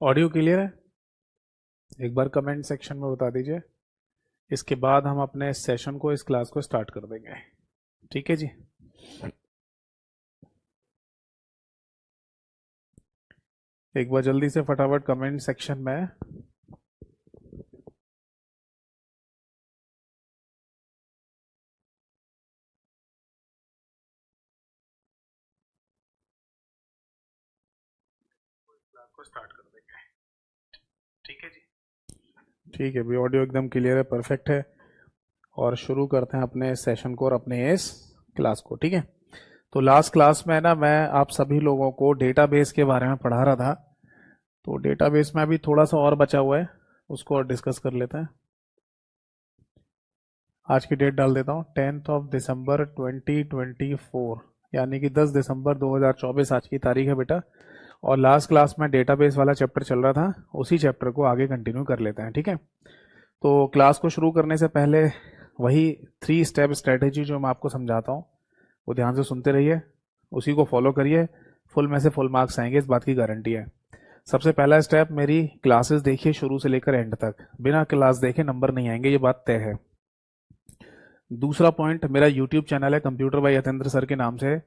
Audio clear है? एक बार comment section में बता दीजिए। इसके बाद हम अपने सेशन को, इस क्लास को स्टार्ट कर देंगे। ठीक है जी। एक बार जल्दी से फटाफट कमेंट सेक्शन में क्लास को स्टार्ट कर देंगे। ठीक है जी। ठीक है भाई, ऑडियो एकदम क्लियर है, परफेक्ट है। और शुरू करते हैं अपने सेशन को और अपने इस क्लास को। ठीक है। तो लास्ट क्लास में ना मैं आप सभी लोगों को डेटाबेस के बारे में पढ़ा रहा था। तो डेटाबेस में अभी थोड़ा सा और बचा हुआ है, उसको और डिस्कस कर लेते हैं। आज की डेट डाल देता हूँ, 10 दिसंबर 2024, यानी कि 10 दिसंबर 2024 आज की तारीख है बेटा। और लास्ट क्लास में डेटाबेस वाला चैप्टर चल रहा था, उसी चैप्टर को आगे कंटिन्यू कर लेते हैं। ठीक है। तो क्लास को शुरू करने से पहले वही 3 स्टेप स्ट्रेटेजी जो मैं आपको समझाता हूँ वो ध्यान से सुनते रहिए, उसी को फॉलो करिए। फुल में से फुल मार्क्स आएंगे, इस बात की गारंटी है। सबसे पहला स्टेप, मेरी क्लासेस देखिए शुरू से लेकर एंड तक। बिना क्लास देखे नंबर नहीं आएंगे, ये बात तय है। दूसरा पॉइंट, मेरा यूट्यूब चैनल है कंप्यूटर बाय यतेंद्र सर के नाम से।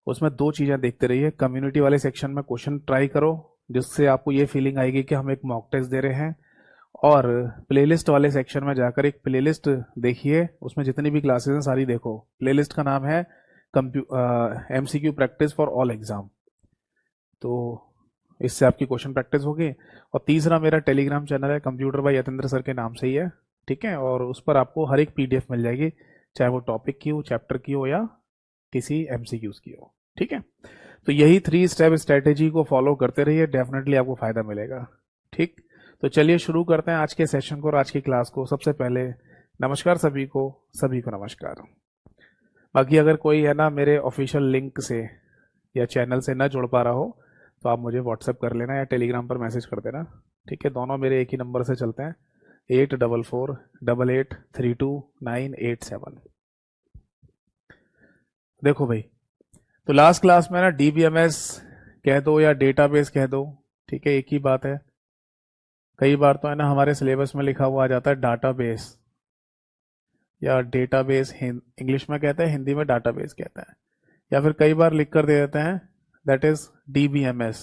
उसमें 2 चीज़ें देखते रहिए। कम्युनिटी वाले सेक्शन में क्वेश्चन ट्राई करो, जिससे आपको ये फीलिंग आएगी कि हम एक मॉक टेस्ट दे रहे हैं। और प्लेलिस्ट वाले सेक्शन में जाकर एक प्लेलिस्ट देखिए, उसमें जितनी भी क्लासेस हैं सारी देखो। प्लेलिस्ट का नाम है MCQ practice for all exam. तो इससे आपकी क्वेश्चन प्रैक्टिस होगी। और तीसरा, मेरा टेलीग्राम चैनल है कंप्यूटर बाय यतेंद्र सर के नाम से ही है। ठीक है। और उस पर आपको हर एक PDF मिल जाएगी, चाहे वो टॉपिक की हो, चैप्टर की हो, या किसी MCQs की हो। ठीक है। तो यही 3 स्टेप स्ट्रेटेजी को फॉलो करते रहिए, डेफिनेटली आपको फायदा मिलेगा। ठीक। तो चलिए शुरू करते हैं आज के सेशन को और आज की क्लास को। सबसे पहले नमस्कार सभी को नमस्कार। बाकी अगर कोई है ना मेरे ऑफिशियल लिंक से या चैनल से ना जुड़ पा रहा हो तो आप मुझे व्हाट्सएप कर लेना या टेलीग्राम पर मैसेज कर देना। ठीक है। दोनों मेरे एक ही नंबर से चलते हैं, 8448832987। देखो भाई, तो लास्ट क्लास में ना DBMS कह दो या डेटाबेस कह दो, ठीक है, एक ही बात है। कई बार तो है ना हमारे सिलेबस में लिखा हुआ आ जाता है डाटाबेस या डेटाबेस, इंग्लिश में कहते हैं, हिंदी में डाटाबेस कहते हैं। या फिर कई बार लिख कर दे देते हैं दैट इज DBMS।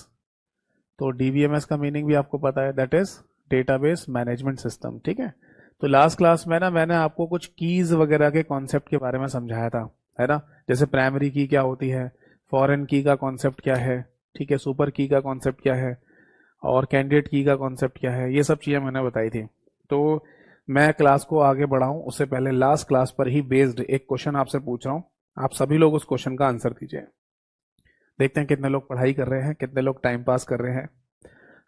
तो DBMS का मीनिंग भी आपको पता है, that is database management system. ठीक है। तो लास्ट क्लास में ना मैंने आपको कुछ कीज वगैरह के कॉन्सेप्ट के बारे में समझाया था, है ना। जैसे प्राइमरी की क्या होती है, फॉरेन की का कॉन्सेप्ट क्या है, ठीक है, सुपर की का कॉन्सेप्ट क्या है, और कैंडिडेट की का कॉन्सेप्ट क्या है, ये सब चीज़ें मैंने बताई थी। तो मैं क्लास को आगे बढ़ाऊं उससे पहले लास्ट क्लास पर ही बेस्ड एक क्वेश्चन आपसे पूछ रहा हूं। आप सभी लोग उस क्वेश्चन का आंसर दीजिए। देखते हैं कितने लोग पढ़ाई कर रहे हैं, कितने लोग टाइम पास कर रहे हैं।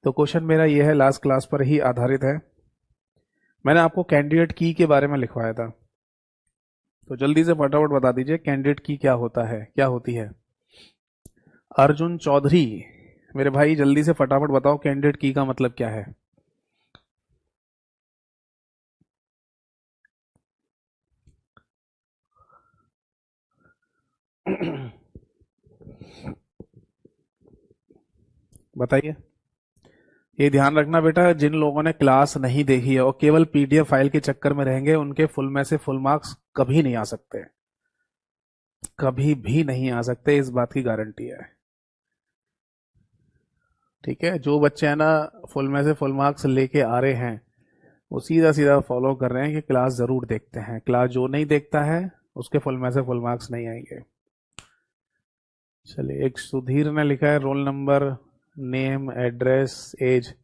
तो क्वेश्चन मेरा ये है, लास्ट क्लास पर ही आधारित है। मैंने आपको कैंडिडेट की के बारे में लिखवाया था, तो जल्दी से फटाफट बता दीजिए कैंडिडेट की क्या होता है, क्या होती है। अर्जुन चौधरी, मेरे भाई जल्दी से फटाफट बताओ कैंडिडेट की का मतलब क्या है। बताइए। ये ध्यान रखना बेटा, जिन लोगों ने क्लास नहीं देखी है और केवल PDF फाइल के चक्कर में रहेंगे, उनके फुल में से फुल मार्क्स कभी नहीं आ सकते, कभी भी नहीं आ सकते, इस बात की गारंटी है। ठीक है। जो बच्चे हैं ना फुल में से फुल मार्क्स लेके आ रहे हैं, वो सीधा सीधा फॉलो कर रहे हैं कि क्लास जरूर देखते हैं। क्लास जो नहीं देखता है उसके फुल में से फुल मार्क्स नहीं आएंगे। चलिए, एक सुधीर ने लिखा है roll number, name, address, age.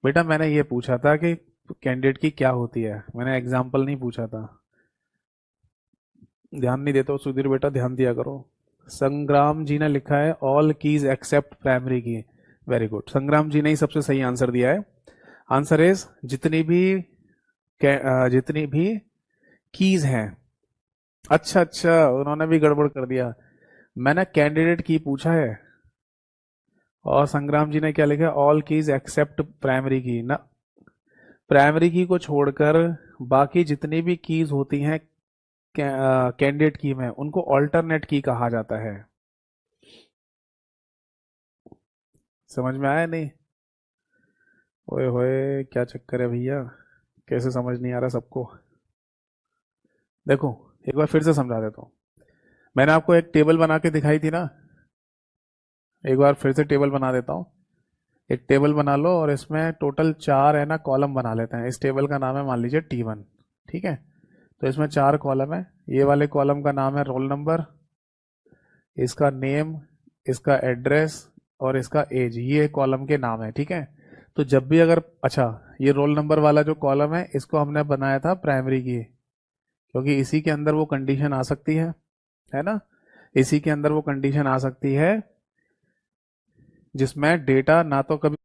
बेटा मैंने ये पूछा था कि कैंडिडेट की क्या होती है, मैंने एग्जाम्पल नहीं पूछा था। ध्यान नहीं देते हो सुधीर बेटा, ध्यान दिया करो। संग्राम जी ने लिखा है ऑल कीज एक्सेप्ट प्राइमरी की। वेरी गुड, संग्राम जी ने ही सबसे सही आंसर दिया है। आंसर इज जितनी भी कीज हैं। अच्छा अच्छा, उन्होंने भी गड़बड़ कर दिया। मैंने कैंडिडेट की पूछा है और संग्राम जी ने क्या लिखा है, ऑल कीज एक्सेप्ट प्राइमरी की ना। प्राइमरी की को छोड़कर बाकी जितनी भी कीज होती हैं कैंडिडेट की में, उनको ऑल्टरनेट की कहा जाता है। समझ में आया नहीं? ओए होए, क्या चक्कर है भैया, कैसे समझ नहीं आ रहा सबको। देखो, एक बार फिर से समझा देता हूँ। मैंने आपको एक टेबल बना के दिखाई थी ना, एक बार फिर से टेबल बना देता हूँ। एक टेबल बना लो और इसमें टोटल चार है ना कॉलम बना लेते हैं। इस टेबल का नाम है मान लीजिए T1। ठीक है, तो इसमें चार कॉलम है। ये वाले कॉलम का नाम है रोल नंबर, इसका नेम, इसका एड्रेस और इसका एज, ये कॉलम के नाम है। ठीक है, तो जब भी अगर, अच्छा, ये रोल नंबर वाला जो कॉलम है इसको हमने बनाया था प्राइमरी की, क्योंकि इसी के अंदर वो कंडीशन आ सकती है ना, इसी के अंदर वो कंडीशन आ सकती है जिसमें डेटा ना तो कभी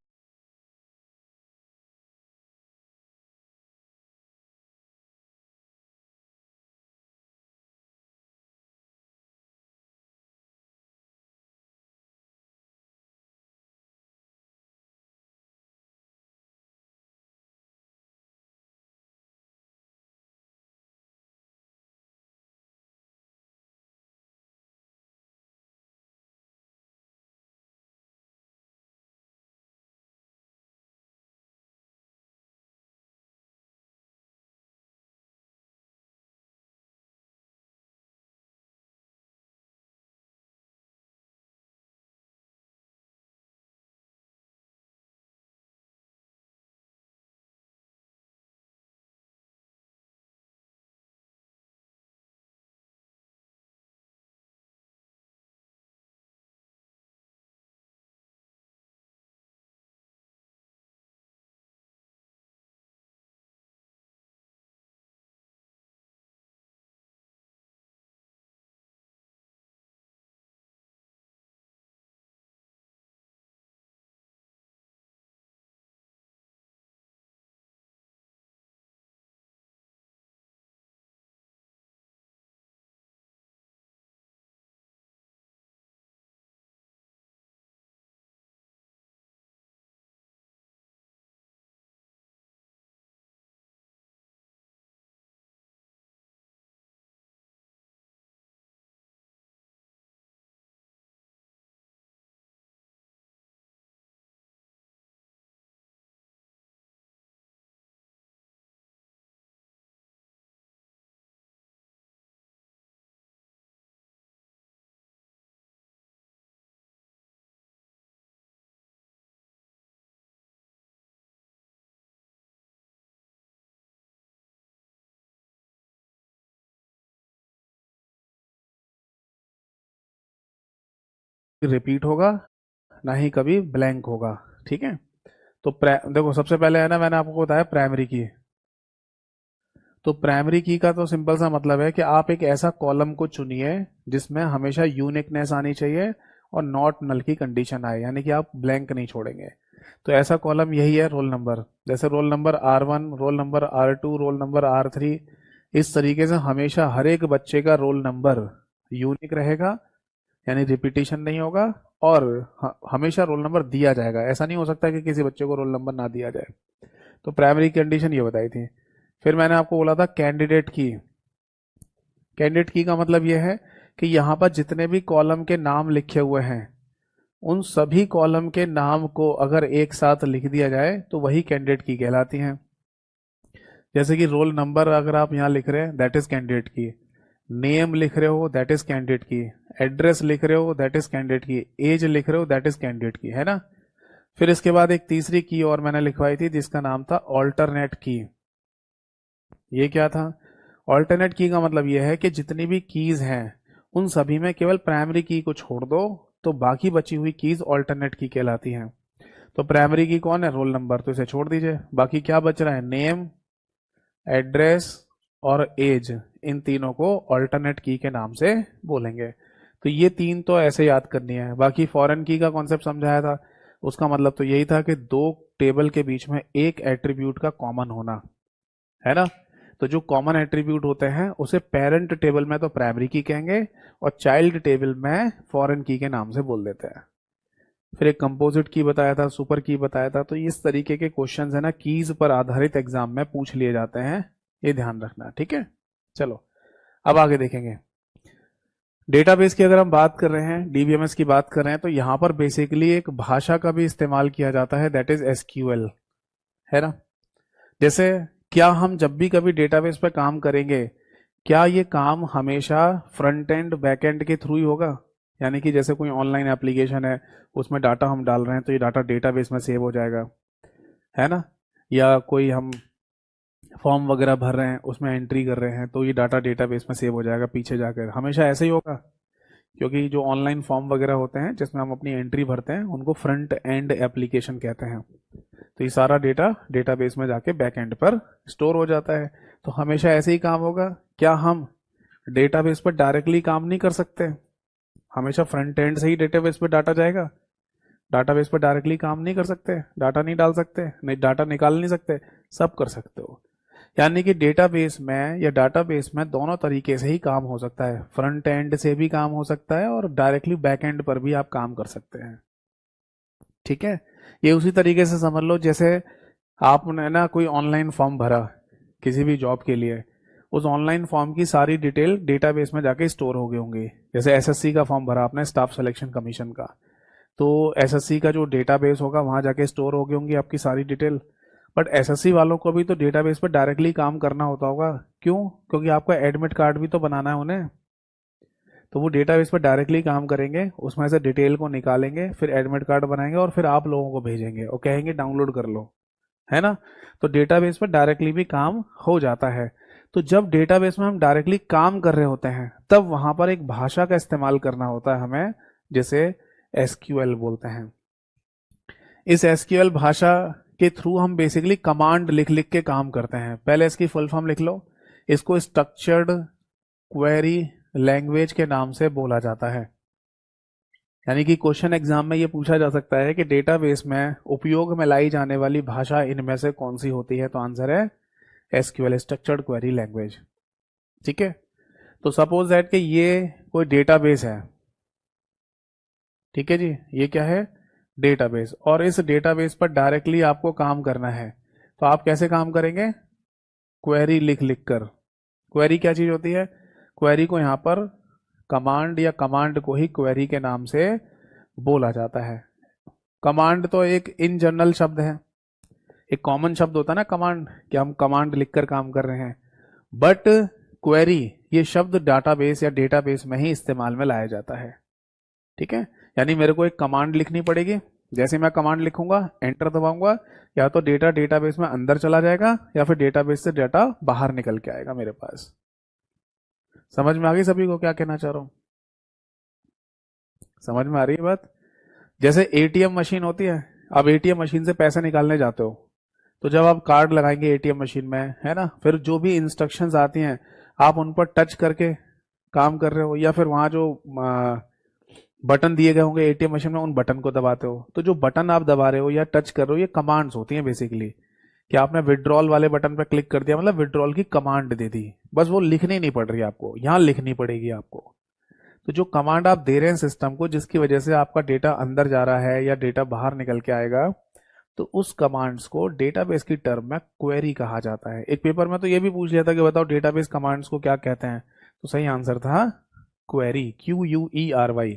रिपीट होगा, ना ही कभी ब्लैंक होगा। ठीक है, तो देखो, सबसे पहले है ना, मैंने आपको बताया प्राइमरी की। तो प्राइमरी की का तो सिंपल सा मतलब है कि आप एक ऐसा कॉलम को चुनिए जिसमें हमेशा यूनिकनेस आनी चाहिए और नॉट नल की कंडीशन आए, यानी कि आप ब्लैंक नहीं छोड़ेंगे। तो ऐसा कॉलम यही है रोल नंबर। जैसे roll number R1, roll number R2, roll number R3, इस तरीके से हमेशा हर एक बच्चे का रोल नंबर यूनिक रहेगा, यानी रिपीटिशन नहीं होगा। और हमेशा रोल नंबर दिया जाएगा, ऐसा नहीं हो सकता कि किसी बच्चे को रोल नंबर ना दिया जाए। तो प्राइमरी कंडीशन ये बताई थी। फिर मैंने आपको बोला था कैंडिडेट की। कैंडिडेट की का मतलब यह है कि यहाँ पर जितने भी कॉलम के नाम लिखे हुए हैं उन सभी कॉलम के नाम को अगर एक साथ लिख दिया जाए तो वही कैंडिडेट की कहलाती हैं। जैसे कि रोल नंबर अगर आप यहाँ लिख रहे हैं, दैट इज कैंडिडेट की। नेम लिख रहे हो, दैट इज कैंडिडेट की। एड्रेस लिख रहे हो, दैट इज कैंडिडेट की। एज लिख रहे हो, दैट इज कैंडिडेट की, है ना। फिर इसके बाद एक तीसरी की और मैंने लिखवाई थी जिसका नाम था ऑल्टरनेट की। ये क्या था? ऑल्टरनेट की का मतलब यह है कि जितनी भी कीज हैं उन सभी में केवल प्राइमरी की को छोड़ दो तो बाकी बची हुई कीज ऑल्टरनेट की कहलाती हैं। तो प्राइमरी की कौन है? रोल नंबर, तो इसे छोड़ दीजिए। बाकी क्या बच रहा है? नेम, एड्रेस और एज, इन तीनों को ऑल्टरनेट की के नाम से बोलेंगे। तो ये तीन तो ऐसे याद करनी है। बाकी फॉरेन की का कॉन्सेप्ट समझाया था, उसका मतलब तो यही था कि दो टेबल के बीच में एक एट्रीब्यूट का कॉमन होना, है ना। तो जो कॉमन एट्रीब्यूट होते हैं उसे पेरेंट टेबल में तो प्राइमरी की कहेंगे और चाइल्ड टेबल में फॉरेन की के नाम से बोल देते हैं। फिर एक कंपोजिट की बताया था, सुपर की बताया था। तो इस तरीके के क्वेश्चंस है ना कीज पर आधारित एग्जाम में पूछ लिए जाते हैं, ये ध्यान रखना। ठीक है, चलो अब आगे देखेंगे। डेटाबेस की अगर हम बात कर रहे हैं, डीबीएमएस की बात कर रहे हैं, तो यहाँ पर बेसिकली एक भाषा का भी इस्तेमाल किया जाता है, दैट इज एसक्यूएल। है ना। जैसे क्या हम जब भी कभी डेटाबेस पे काम करेंगे, क्या ये काम हमेशा फ्रंट एंड बैक एंड के थ्रू ही होगा? यानी कि जैसे कोई ऑनलाइन एप्लीकेशन है, उसमें डाटा हम डाल रहे हैं तो ये डाटा डेटाबेस में सेव हो जाएगा, है ना। या कोई हम फॉर्म वगैरह भर रहे हैं, उसमें एंट्री कर रहे हैं तो ये डाटा डेटाबेस में सेव हो जाएगा पीछे जाकर, हमेशा ऐसे ही होगा? क्योंकि जो ऑनलाइन फॉर्म वगैरह होते हैं जिसमें हम अपनी एंट्री भरते हैं उनको फ्रंट एंड एप्लीकेशन कहते हैं। तो ये सारा डेटा डेटाबेस में जाके बैक एंड पर स्टोर हो जाता है। तो हमेशा ऐसे ही काम होगा? क्या हम डेटाबेस पर डायरेक्टली काम नहीं कर सकते? हमेशा फ्रंट एंड से ही डेटाबेस पर डाटा जाएगा? डाटाबेस पर डायरेक्टली काम नहीं कर सकते? डाटा नहीं डाल सकते? नहीं, डाटा निकाल नहीं सकते? सब कर सकते हो। यानी कि डेटाबेस में या डाटाबेस में दोनों तरीके से ही काम हो सकता है, फ्रंट एंड से भी काम हो सकता है और डायरेक्टली बैक एंड पर भी आप काम कर सकते हैं। ठीक है। ये उसी तरीके से समझ लो जैसे आपने ना कोई ऑनलाइन फॉर्म भरा किसी भी जॉब के लिए, उस ऑनलाइन फॉर्म की सारी डिटेल डेटाबेस में जाके स्टोर हो गई होंगी। जैसे एसएससी का फॉर्म भरा आपने, स्टाफ सिलेक्शन कमीशन का, तो एसएससी का जो डेटाबेस होगा वहां जाके स्टोर हो गई होंगी आपकी सारी डिटेल। बट एसएससी वालों को भी तो डेटाबेस पर डायरेक्टली काम करना होता होगा। क्यों? क्योंकि आपका एडमिट कार्ड भी तो बनाना है उन्हें। तो वो डेटाबेस पर डायरेक्टली काम करेंगे, उसमें से डिटेल को निकालेंगे, फिर एडमिट कार्ड बनाएंगे और फिर आप लोगों को भेजेंगे और कहेंगे डाउनलोड कर लो, है ना। तो डेटाबेस पर डायरेक्टली भी काम हो जाता है। तो जब डेटाबेस में हम डायरेक्टली काम कर रहे होते हैं तब वहां पर एक भाषा का इस्तेमाल करना होता है हमें, जिसे एसक्यूएल बोलते हैं। इस एसक्यूएल भाषा के थ्रू हम बेसिकली कमांड लिख लिख के काम करते हैं। पहले इसकी फुल फॉर्म लिख लो। इसको स्ट्रक्चर्ड क्वेरी लैंग्वेज के नाम से बोला जाता है। यानी कि क्वेश्चन एग्जाम में ये पूछा जा सकता है कि डेटाबेस में उपयोग में लाई जाने वाली भाषा इनमें से कौन सी होती है, तो आंसर है एसक्यूएल, स्ट्रक्चर्ड क्वेरी लैंग्वेज। ठीक है। तो सपोज दैट कि ये कोई डेटाबेस है, ठीक है जी, ये क्या है? डेटाबेस। और इस डेटाबेस पर डायरेक्टली आपको काम करना है, तो आप कैसे काम करेंगे? क्वेरी लिख लिख कर। क्वेरी क्या चीज होती है? क्वेरी को यहाँ पर कमांड या कमांड को ही क्वेरी के नाम से बोला जाता है। कमांड तो एक इन जनरल शब्द है, एक कॉमन शब्द होता है ना कमांड, कि हम कमांड लिखकर काम कर रहे हैं। बट क्वेरी ये शब्द डाटाबेस या डेटाबेस में ही इस्तेमाल में लाया जाता है। ठीक है। यानी मेरे को एक कमांड लिखनी पड़ेगी, जैसे मैं कमांड लिखूंगा, एंटर दबाऊंगा, या तो डेटा डेटाबेस में अंदर चला जाएगा या फिर डेटाबेस से डाटा बाहर निकल के आएगा मेरे पास। समझ में आ गई सभी को क्या कहना चाह रहा हूं? समझ में आ रही है बात? जैसे एटीएम मशीन होती है, अब एटीएम मशीन से पैसे निकालने जाते हो, तो जब आप कार्ड लगाएंगे एटीएम मशीन में, है ना, फिर जो भी इंस्ट्रक्शंस आती हैं आप उन पर टच करके काम कर रहे हो, या फिर वहां जो बटन दिए गए होंगे एटीएम मशीन में उन बटन को दबाते हो। तो जो बटन आप दबा रहे हो या टच कर रहे हो ये कमांड्स होती हैं बेसिकली। कि आपने विड्रॉल वाले बटन पर क्लिक कर दिया, मतलब विड्रॉल की कमांड दे दी, बस वो लिखनी नहीं पड़ रही आपको, यहां लिखनी पड़ेगी आपको। तो जो कमांड आप दे रहे हैं सिस्टम को, जिसकी वजह से आपका डेटा अंदर जा रहा है या डेटा बाहर निकल के आएगा, तो उस कमांड्स को डेटाबेस की टर्म में क्वेरी कहा जाता है। एक पेपर में तो ये भी पूछ लिया था कि बताओ डेटाबेस कमांड्स को क्या कहते हैं, तो सही आंसर था क्वेरी, QUERY।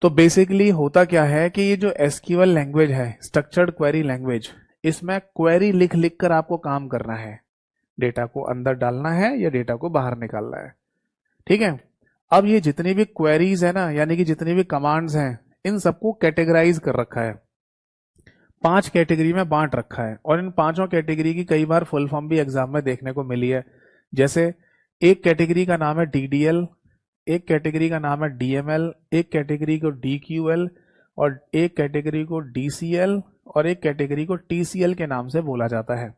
तो बेसिकली होता क्या है कि ये जो एसक्यूएल लैंग्वेज है, स्ट्रक्चर्ड क्वेरी लैंग्वेज, इसमें क्वेरी लिख लिख कर आपको काम करना है, डेटा को अंदर डालना है या डेटा को बाहर निकालना है। ठीक है। अब ये जितनी भी क्वेरीज है ना, यानी कि जितनी भी कमांड्स हैं, इन सबको कैटेगराइज कर रखा है, 5 कैटेगरी में बांट रखा है। और इन पांचों कैटेगरी की कई बार फुल फॉर्म भी एग्जाम में देखने को मिली है। जैसे एक कैटेगरी का नाम है DDL, एक कैटेगरी का नाम है DML, एक कैटेगरी को DQL, और एक कैटेगरी को DCL, और एक कैटेगरी को TCL के नाम से बोला जाता है।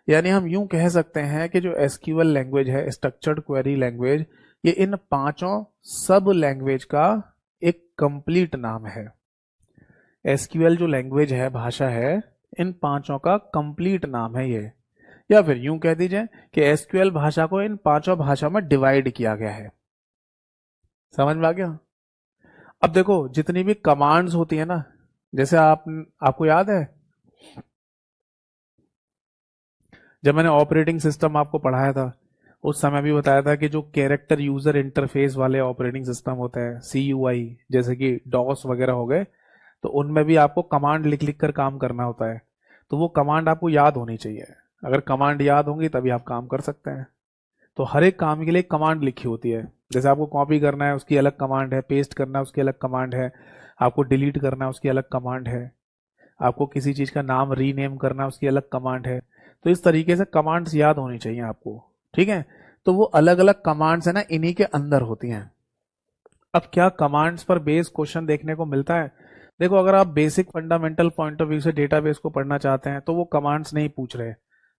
यानी हम यूं कह सकते हैं कि जो एसक्यूएल लैंग्वेज है, स्ट्रक्चर्ड क्वेरी लैंग्वेज, ये इन पांचों सब लैंग्वेज का एक कंप्लीट नाम है। एसक्यूएल जो लैंग्वेज है, भाषा है, इन पांचों का कंप्लीट नाम है ये। या फिर यूं कह दीजिए कि एसक्यूएल भाषा को इन पांचों भाषा में डिवाइड किया गया है। समझ में आ गया? अब देखो जितनी भी कमांड्स होती है ना, जैसे आपको याद है जब मैंने ऑपरेटिंग सिस्टम आपको पढ़ाया था, उस समय भी बताया था कि जो कैरेक्टर यूजर इंटरफेस वाले ऑपरेटिंग सिस्टम होते हैं, CUI, जैसे कि डॉस वगैरह हो गए, तो उनमें भी आपको कमांड लिख लिख कर काम करना होता है। तो वो कमांड आपको याद होनी चाहिए। अगर कमांड याद होंगी तभी आप काम कर सकते हैं। तो हर एक काम के लिए कमांड लिखी होती है। जैसे आपको कॉपी करना है उसकी अलग कमांड है, पेस्ट करना है उसकी अलग कमांड है, आपको डिलीट करना है उसकी अलग कमांड है, आपको किसी चीज का नाम रीनेम करना है उसकी अलग कमांड है। तो इस तरीके से कमांड्स याद होनी चाहिए आपको, ठीक है। तो वो अलग अलग कमांड्स है ना, इन्हीं के अंदर होती हैं। अब क्या कमांड्स पर बेस्ड क्वेश्चन देखने को मिलता है? देखो, अगर आप basic fundamental point of view से डेटाबेस को पढ़ना चाहते हैं तो वो कमांड्स नहीं पूछ रहे।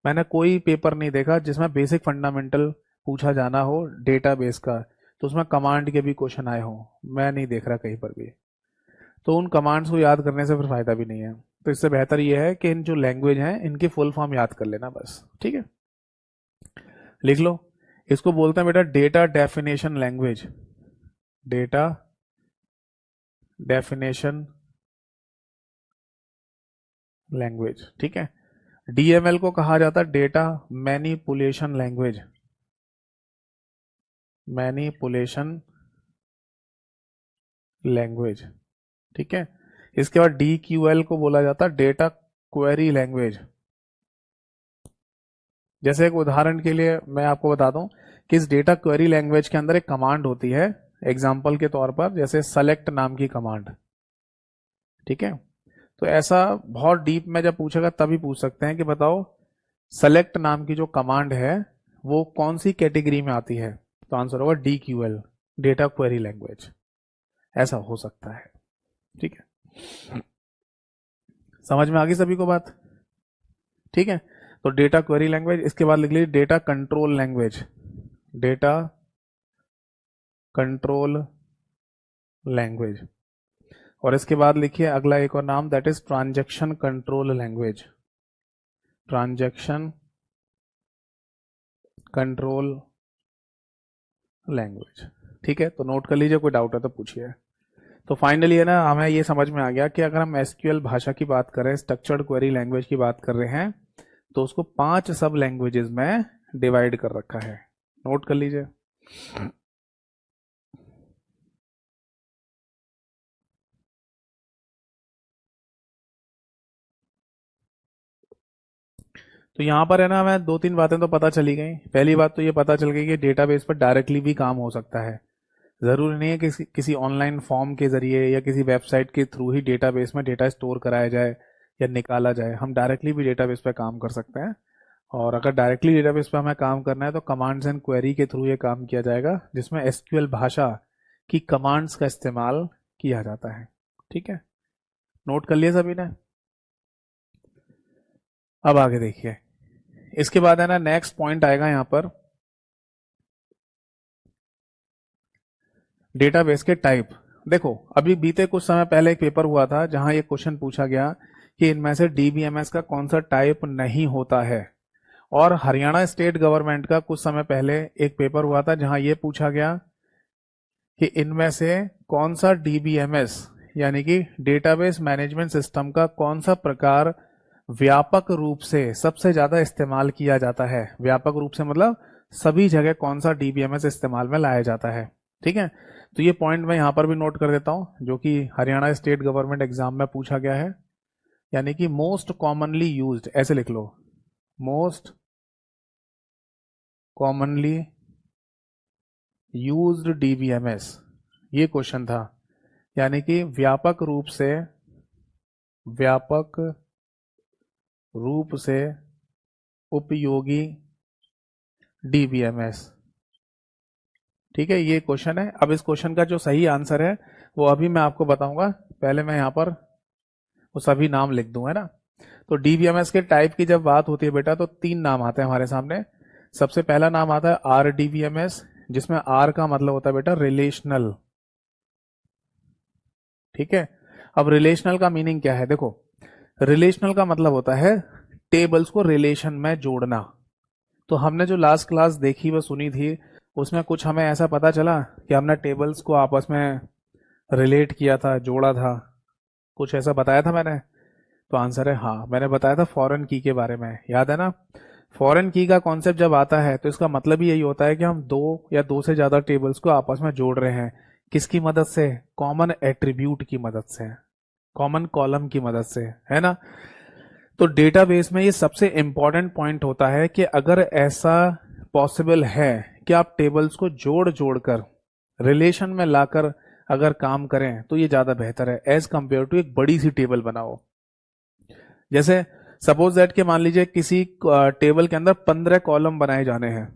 मैंने कोई पेपर नहीं देखा जिसमें बेसिक फंडामेंटल पूछा जाना हो डेटाबेस का, तो उसमें कमांड के भी क्वेश्चन आए हो, मैं नहीं देख रहा कहीं पर भी। तो उन कमांड्स को याद करने से फिर फायदा भी नहीं है। तो इससे बेहतर यह है कि इन जो लैंग्वेज हैं इनकी फुल फॉर्म याद कर लेना बस, ठीक है। लिख लो, इसको बोलते हैं बेटा data definition language. Data definition language, ठीक है। डीएमएल को कहा जाता है data manipulation language. Manipulation language, ठीक है। इसके बाद डीक्यूएल को बोला जाता है डेटा क्वेरी लैंग्वेज। जैसे एक उदाहरण के लिए मैं आपको बता दूं कि इस डेटा क्वेरी लैंग्वेज के अंदर एक कमांड होती है, एग्जाम्पल के तौर पर जैसे सेलेक्ट नाम की कमांड, ठीक है। तो ऐसा बहुत डीप में जब पूछेगा तभी पूछ सकते हैं कि बताओ सेलेक्ट नाम की जो कमांड है वो कौन सी कैटेगरी में आती है, तो आंसर होगा डीक्यूएल, डेटा क्वेरी लैंग्वेज। ऐसा हो सकता है, ठीक है। समझ में आ गई सभी को बात, ठीक है। तो डेटा क्वेरी लैंग्वेज, इसके बाद लिख लीजिए data control language. Data control language. और इसके बाद लिखिए अगला एक और नाम, that is transaction control language. Transaction control language, ठीक है। तो नोट कर लीजिए, कोई डाउट है तो पूछिए। तो फाइनली है ना, हमें ये समझ में आ गया कि अगर हम एसक्यूएल भाषा की बात करें, स्ट्रक्चर्ड क्वेरी लैंग्वेज की बात कर रहे हैं, तो उसको 5 सब लैंग्वेजेस में डिवाइड कर रखा है। नोट कर लीजिए। तो यहां पर है ना, हमें 2-3 बातें तो पता चली गई। पहली बात तो ये पता चल गई कि डेटाबेस पर डायरेक्टली भी काम हो सकता है। जरूरी नहीं है कि किसी ऑनलाइन फॉर्म के जरिए या किसी वेबसाइट के थ्रू ही डेटाबेस में डेटा स्टोर कराया जाए या निकाला जाए। हम डायरेक्टली भी डेटाबेस पे काम कर सकते हैं। और अगर डायरेक्टली डेटाबेस पे हमें काम करना है तो कमांड्स एंड क्वेरी के थ्रू ये काम किया जाएगा, जिसमें एसक्यूएल भाषा की कमांड्स का इस्तेमाल किया जाता है, ठीक है। नोट कर लिया सभी ने? अब आगे देखिए, इसके बाद है ना नेक्स्ट पॉइंट आएगा यहां पर, डेटाबेस के टाइप। देखो, अभी बीते कुछ समय पहले एक पेपर हुआ था जहां ये क्वेश्चन पूछा गया कि इनमें से डीबीएमएस का कौन सा टाइप नहीं होता है। और हरियाणा स्टेट गवर्नमेंट का कुछ समय पहले एक पेपर हुआ था जहां ये पूछा गया कि इनमें से कौन सा डीबीएमएस यानी कि डेटाबेस मैनेजमेंट सिस्टम का कौन सा प्रकार व्यापक रूप से सबसे ज्यादा इस्तेमाल किया जाता है। व्यापक रूप से मतलब सभी जगह कौन सा डीबीएमएस इस्तेमाल में लाया जाता है, ठीक है। तो ये पॉइंट मैं यहां पर भी नोट कर देता हूं, जो कि हरियाणा स्टेट गवर्नमेंट एग्जाम में पूछा गया है। यानी कि मोस्ट कॉमनली यूज्ड, ऐसे लिख लो, मोस्ट कॉमनली यूज्ड डीबीएमएस, ये क्वेश्चन था। यानी कि व्यापक रूप से उपयोगी डीबीएमएस, ठीक है, ये क्वेश्चन है। अब इस क्वेश्चन का जो सही आंसर है वो अभी मैं आपको बताऊंगा। पहले मैं यहां पर वो सभी नाम लिख दूं, है ना। तो डीबीएमएस के टाइप की जब बात होती है बेटा, तो 3 नाम आते हैं हमारे सामने। सबसे पहला नाम आता है आरडीबीएमएस, जिसमें आर का मतलब होता है बेटा रिलेशनल, ठीक है। अब रिलेशनल का मीनिंग क्या है? देखो, रिलेशनल का मतलब होता है टेबल्स को रिलेशन में जोड़ना। तो हमने जो लास्ट क्लास देखी व सुनी थी, उसमें कुछ हमें ऐसा पता चला कि हमने टेबल्स को आपस में रिलेट किया था, जोड़ा था, कुछ ऐसा बताया था मैंने। तो आंसर है हाँ, मैंने बताया था फॉरेन की के बारे में, याद है ना। फॉरेन की का कॉन्सेप्ट जब आता है तो इसका मतलब ही यही होता है कि हम 2 या 2 से ज्यादा टेबल्स को आपस में जोड़ रहे हैं। किसकी मदद से? कॉमन एट्रीब्यूट की मदद से, कॉमन कॉलम की मदद से, है ना। तो डेटाबेस में ये सबसे इंपॉर्टेंट पॉइंट होता है कि अगर ऐसा पॉसिबल है कि आप टेबल्स को जोड़ जोड़कर रिलेशन में लाकर अगर काम करें तो ये ज्यादा बेहतर है एज कंपेयर टू एक बड़ी सी टेबल बनाओ। जैसे सपोज दैट के मान लीजिए किसी टेबल के अंदर 15 कॉलम बनाए जाने हैं,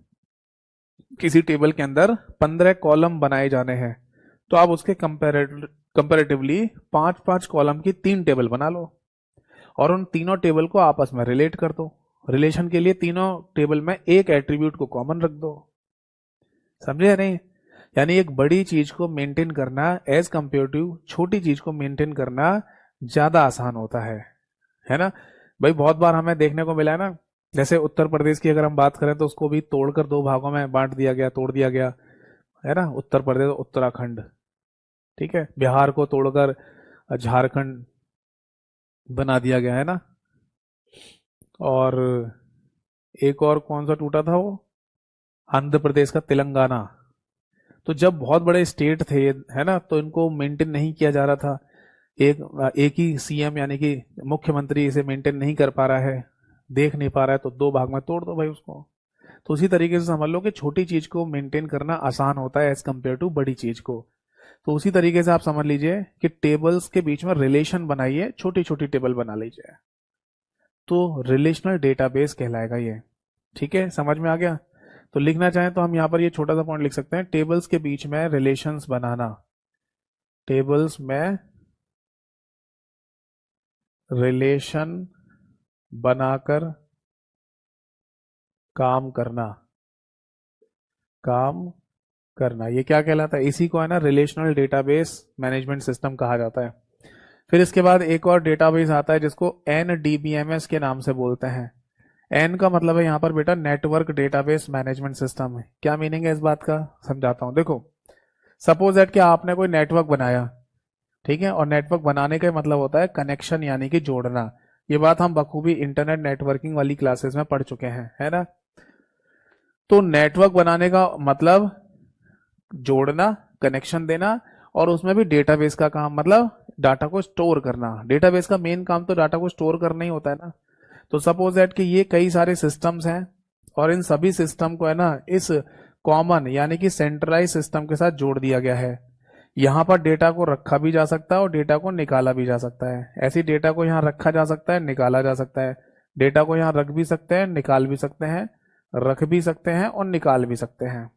किसी टेबल के अंदर 15 कॉलम बनाए जाने हैं, तो आप उसके कंपेरेटिवली 5-5 कॉलम की 3 टेबल बना लो और उन तीनों टेबल को आपस में रिलेट कर दो। रिलेशन के लिए तीनों टेबल में एक एट्रीब्यूट को कॉमन रख दो। समझे नहीं? यानी एक बड़ी चीज को मेंटेन करना एज कंपेयर टू छोटी चीज को मेंटेन करना ज्यादा आसान होता है ना भाई? बहुत बार हमें देखने को मिला है ना, जैसे उत्तर प्रदेश की अगर हम बात करें तो उसको भी तोड़कर 2 भागों में बांट दिया गया, तोड़ दिया गया है ना, उत्तर प्रदेश उत्तराखंड, ठीक है। बिहार को तोड़कर झारखंड बना दिया गया है ना, और एक और कौन सा टूटा था वो, आंध्र प्रदेश का तेलंगाना। तो जब बहुत बड़े स्टेट थे है ना, तो इनको मेंटेन नहीं किया जा रहा था, एक ही सीएम यानी कि मुख्यमंत्री इसे मेंटेन नहीं कर पा रहा है, देख नहीं पा रहा है, तो 2 भाग में तोड़ दो भाई उसको। तो उसी तरीके से समझ लो कि छोटी चीज को मेंटेन करना आसान होता है एज कंपेयर टू बड़ी चीज को। तो उसी तरीके से आप समझ लीजिए कि टेबल्स के बीच में रिलेशन बनाइए, छोटी छोटी टेबल बना लीजिए, तो रिलेशनल डेटाबेस कहलाएगा ये। ठीक है, समझ में आ गया? तो लिखना चाहें तो हम यहां पर ये छोटा सा पॉइंट लिख सकते हैं, टेबल्स के बीच में रिलेशंस बनाना, टेबल्स में रिलेशन बनाकर काम करना, काम करना, ये क्या कहलाता है? इसी को है ना रिलेशनल डेटाबेस मैनेजमेंट सिस्टम कहा जाता है। फिर इसके बाद एक और डेटाबेस आता है जिसको NDBMS के नाम से बोलते हैं। एन का मतलब है यहाँ पर बेटा नेटवर्क डेटाबेस मैनेजमेंट सिस्टम है। क्या मीनिंग है इस बात का, समझाता हूं। देखो सपोज दैट कि आपने कोई नेटवर्क बनाया, ठीक है, और नेटवर्क बनाने का मतलब होता है कनेक्शन यानी कि जोड़ना। ये बात हम बखूबी इंटरनेट नेटवर्किंग वाली क्लासेस में पढ़ चुके हैं, है ना। तो नेटवर्क बनाने का मतलब जोड़ना, कनेक्शन देना, और उसमें भी डेटाबेस का काम मतलब डाटा को स्टोर करना। डेटाबेस का मेन काम तो डाटा को स्टोर करना ही होता है ना। तो सपोज दैट कि ये कई सारे सिस्टम्स हैं और इन सभी सिस्टम को है ना इस कॉमन यानी कि सेंट्रलाइज सिस्टम के साथ जोड़ दिया गया है। यहां पर डेटा को रखा भी जा सकता है और डेटा को निकाला भी जा सकता है। ऐसी डेटा को यहां रखा जा सकता है, निकाला जा सकता है। डेटा को यहां रख भी सकते हैं, निकाल भी सकते हैं, रख भी सकते हैं और निकाल भी सकते हैं।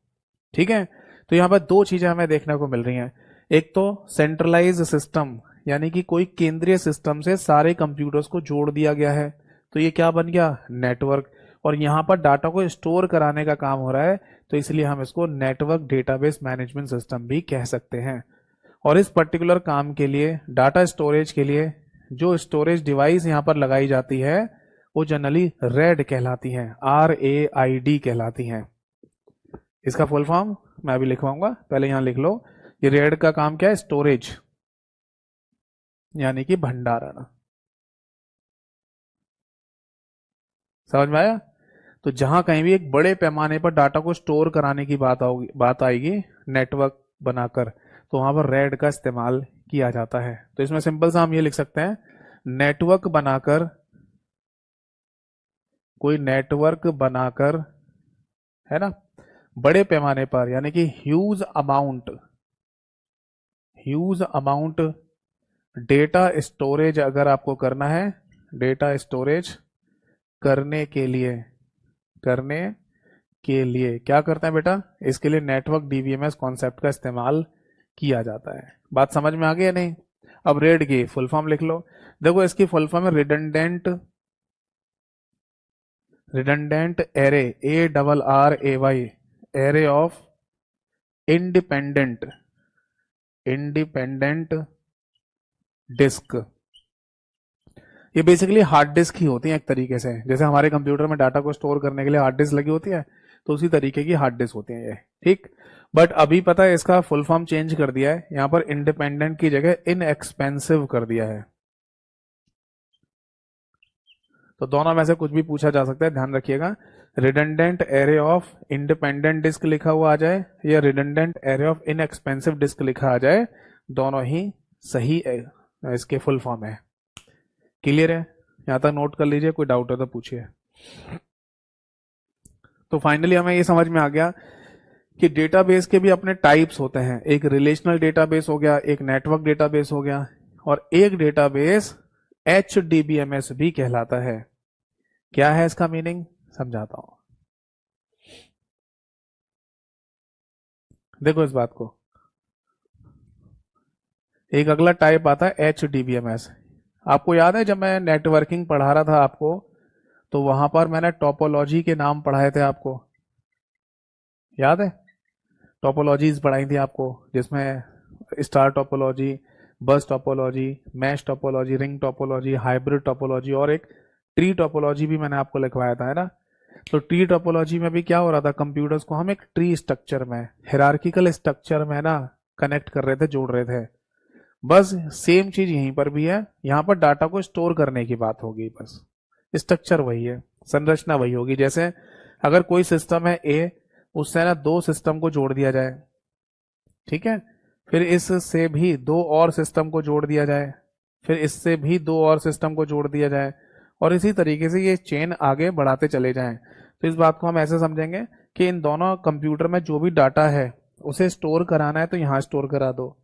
ठीक है, तो यहां पर 2 चीजें हमें देखने को मिल रही हैं। एक तो सेंट्रलाइज सिस्टम यानी कि कोई केंद्रीय सिस्टम से सारे कंप्यूटर्स को जोड़ दिया गया है, तो ये क्या बन गया, नेटवर्क। और यहां पर डाटा को स्टोर कराने का काम हो रहा है, तो इसलिए हम इसको नेटवर्क डेटाबेस मैनेजमेंट सिस्टम भी कह सकते हैं। और इस पर्टिकुलर काम के लिए, डाटा स्टोरेज के लिए, जो स्टोरेज डिवाइस यहां पर लगाई जाती है वो जनरली रेड कहलाती हैं, RAID कहलाती हैं। इसका फुल फॉर्म मैं अभी लिखवाऊंगा, पहले यहां लिख लो। ये रेड का काम क्या है, स्टोरेज यानी कि भंडारण। समझ में आया? तो जहां कहीं भी एक बड़े पैमाने पर डाटा को स्टोर कराने की बात आएगी नेटवर्क बनाकर, तो वहां पर रेड का इस्तेमाल किया जाता है। तो इसमें सिंपल सा हम ये लिख सकते हैं, नेटवर्क बनाकर, कोई नेटवर्क बनाकर है ना बड़े पैमाने पर यानी कि ह्यूज अमाउंट डेटा स्टोरेज अगर आपको करना है, डेटा स्टोरेज करने के लिए क्या करते हैं बेटा, इसके लिए नेटवर्क DBMS कॉन्सेप्ट का इस्तेमाल किया जाता है। बात समझ में आ गई या नहीं? अब रेड की फुल फॉर्म लिख लो। देखो इसकी फुल फॉर्म है redundant array, ARRAY, array of independent disk. ये बेसिकली हार्ड डिस्क ही होती है एक तरीके से, जैसे हमारे कंप्यूटर में डाटा को स्टोर करने के लिए हार्ड डिस्क लगी होती है, तो उसी तरीके की हार्ड डिस्क होती है ये। ठीक, बट अभी पता है इसका फुल फॉर्म चेंज कर दिया है, यहां पर इंडिपेंडेंट की जगह इनएक्सपेंसिव कर दिया है। तो दोनों में से कुछ भी पूछा जा सकता है, ध्यान रखिएगा। Redundant array of independent disk लिखा हुआ आ जाए या redundant array of inexpensive disk लिखा आ जाए, दोनों ही सही इसके फुल फॉर्म है। क्लियर है? यहाँ तक नोट कर लीजिए, कोई डाउट है तो पूछिए। तो फाइनली हमें ये समझ में आ गया कि डेटाबेस के भी अपने टाइप्स होते हैं। एक रिलेशनल डेटाबेस हो गया, एक नेटवर्क डेटाबेस हो गया, और एक डेटाबेस HDBMS भी कहलाता है। क्या है इसका मीनिंग, समझाता हूं, देखो इस बात को। एक अगला टाइप आता है HDBMS। आपको याद है जब मैं नेटवर्किंग पढ़ा रहा था आपको, तो वहां पर मैंने टोपोलॉजी के नाम पढ़ाए थे आपको, याद है? टोपोलॉजीज पढ़ाई थी आपको, जिसमें स्टार टोपोलॉजी, बस topology, mesh topology, ring topology, hybrid topology, और एक ट्री टोपोलॉजी भी मैंने आपको लिखवाया था, है ना? तो ट्री टोपोलॉजी में भी क्या हो रहा था, कंप्यूटर्स को हम एक ट्री स्ट्रक्चर में, हिरार्किकल स्ट्रक्चर में ना कनेक्ट कर रहे थे, जोड़ रहे थे। बस सेम चीज यहीं पर भी है, यहाँ पर डाटा को स्टोर करने की बात होगी, बस स्ट्रक्चर वही है, संरचना वही होगी। जैसे अगर कोई सिस्टम है ए, उससे ना दो सिस्टम को जोड़ दिया जाए, ठीक है, फिर इससे भी दो और सिस्टम को जोड़ दिया जाए, फिर इससे भी दो और सिस्टम को जोड़ दिया जाए, और इसी तरीके से ये चेन आगे बढ़ाते चले जाएं। तो इस बात को हम ऐसे समझेंगे कि इन दोनों कंप्यूटर में जो भी डाटा है उसे स्टोर कराना है तो यहाँ स्टोर करा दो,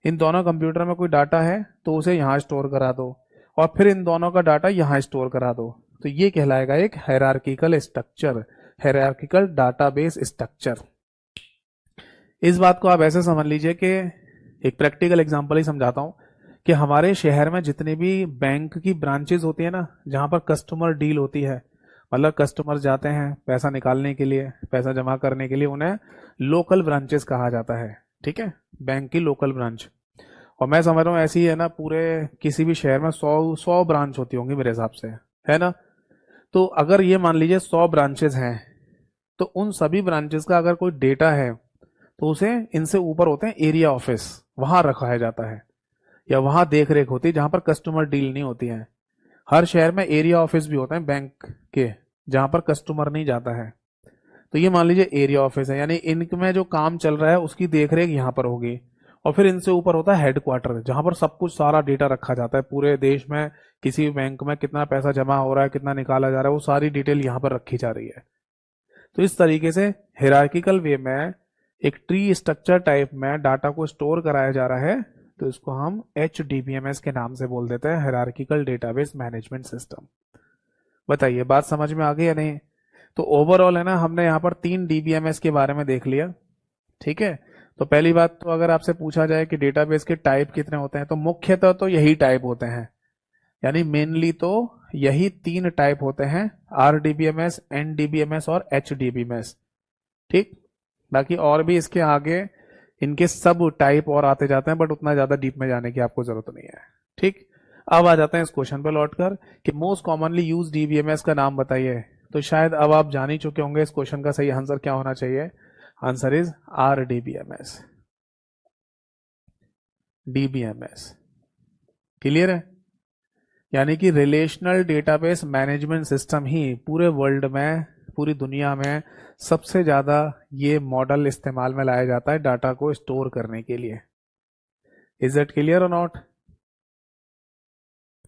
इन दोनों कंप्यूटर में कोई डाटा है तो उसे यहाँ स्टोर करा दो, और फिर इन दोनों का डाटा यहाँ स्टोर करा दो। तो ये कहलाएगा एक hierarchical structure, hierarchical database structure. इस बात को आप ऐसे समझ लीजिए कि एक प्रैक्टिकल एग्जांपल ही समझाता हूं, कि हमारे शहर में जितनी भी बैंक की ब्रांचेस होती है ना, जहां पर कस्टमर डील होती है, मतलब कस्टमर जाते हैं पैसा निकालने के लिए, पैसा जमा करने के लिए, उन्हें लोकल ब्रांचेस कहा जाता है, ठीक है, बैंक की लोकल ब्रांच। और मैं समझ रहा हूँ ऐसी है ना, पूरे किसी भी शहर में 100 ब्रांच होती होंगी मेरे हिसाब से, है ना? तो अगर ये मान लीजिए 100 ब्रांचेस हैं, तो उन सभी ब्रांचेस का अगर कोई डेटा है, तो उसे इनसे ऊपर होते हैं एरिया ऑफिस, वहां रखाया जाता है, या वहां देख रेख होती है जहां पर कस्टमर डील नहीं होती है। हर शहर में एरिया ऑफिस भी होते हैं बैंक के, जहां पर कस्टमर नहीं जाता है। तो ये मान लीजिए एरिया ऑफिस है, यानी इनमें जो काम चल रहा है उसकी देखरेख यहाँ पर होगी। और फिर इनसे ऊपर होता है हेडक्वार्टर, जहां पर सब कुछ सारा डेटा रखा जाता है, पूरे देश में किसी भी बैंक में कितना पैसा जमा हो रहा है, कितना निकाला जा रहा है, वो सारी डिटेल यहाँ पर रखी जा रही है। तो इस तरीके से हिरार्किकल वे में एक ट्री स्ट्रक्चर टाइप में डाटा को स्टोर कराया जा रहा है, तो इसको हम HDBMS के नाम से बोल देते हैं, हिरार्किकल डेटाबेस मैनेजमेंट सिस्टम। बताइए बात समझ में आ गई या नहीं? तो ओवरऑल है ना, हमने यहाँ पर 3 DBMS के बारे में देख लिया, ठीक है। तो पहली बात तो अगर आपसे पूछा जाए कि डेटाबेस के टाइप कितने होते हैं, तो मुख्यतः तो यही टाइप होते हैं, यानी मेनली तो यही 3 टाइप होते हैं, RDBMS, NDBMS और HDBMS, ठीक। बाकी और भी इसके आगे इनके सब टाइप और आते जाते हैं, बट उतना ज्यादा डीप में जाने की आपको जरूरत नहीं है, ठीक। अब आ जाते हैं इस क्वेश्चन पे लौटकर कि मोस्ट कॉमनली यूज डीबीएमएस का नाम बताइए। तो शायद अब आप जान ही चुके होंगे इस क्वेश्चन का सही आंसर क्या होना चाहिए। Answer is RDBMS, DBMS। Clear है? यानी कि रिलेशनल डेटाबेस मैनेजमेंट सिस्टम ही पूरे वर्ल्ड में, पूरी दुनिया में सबसे ज्यादा ये मॉडल इस्तेमाल में लाया जाता है डाटा को स्टोर करने के लिए। इज इट क्लियर और नॉट?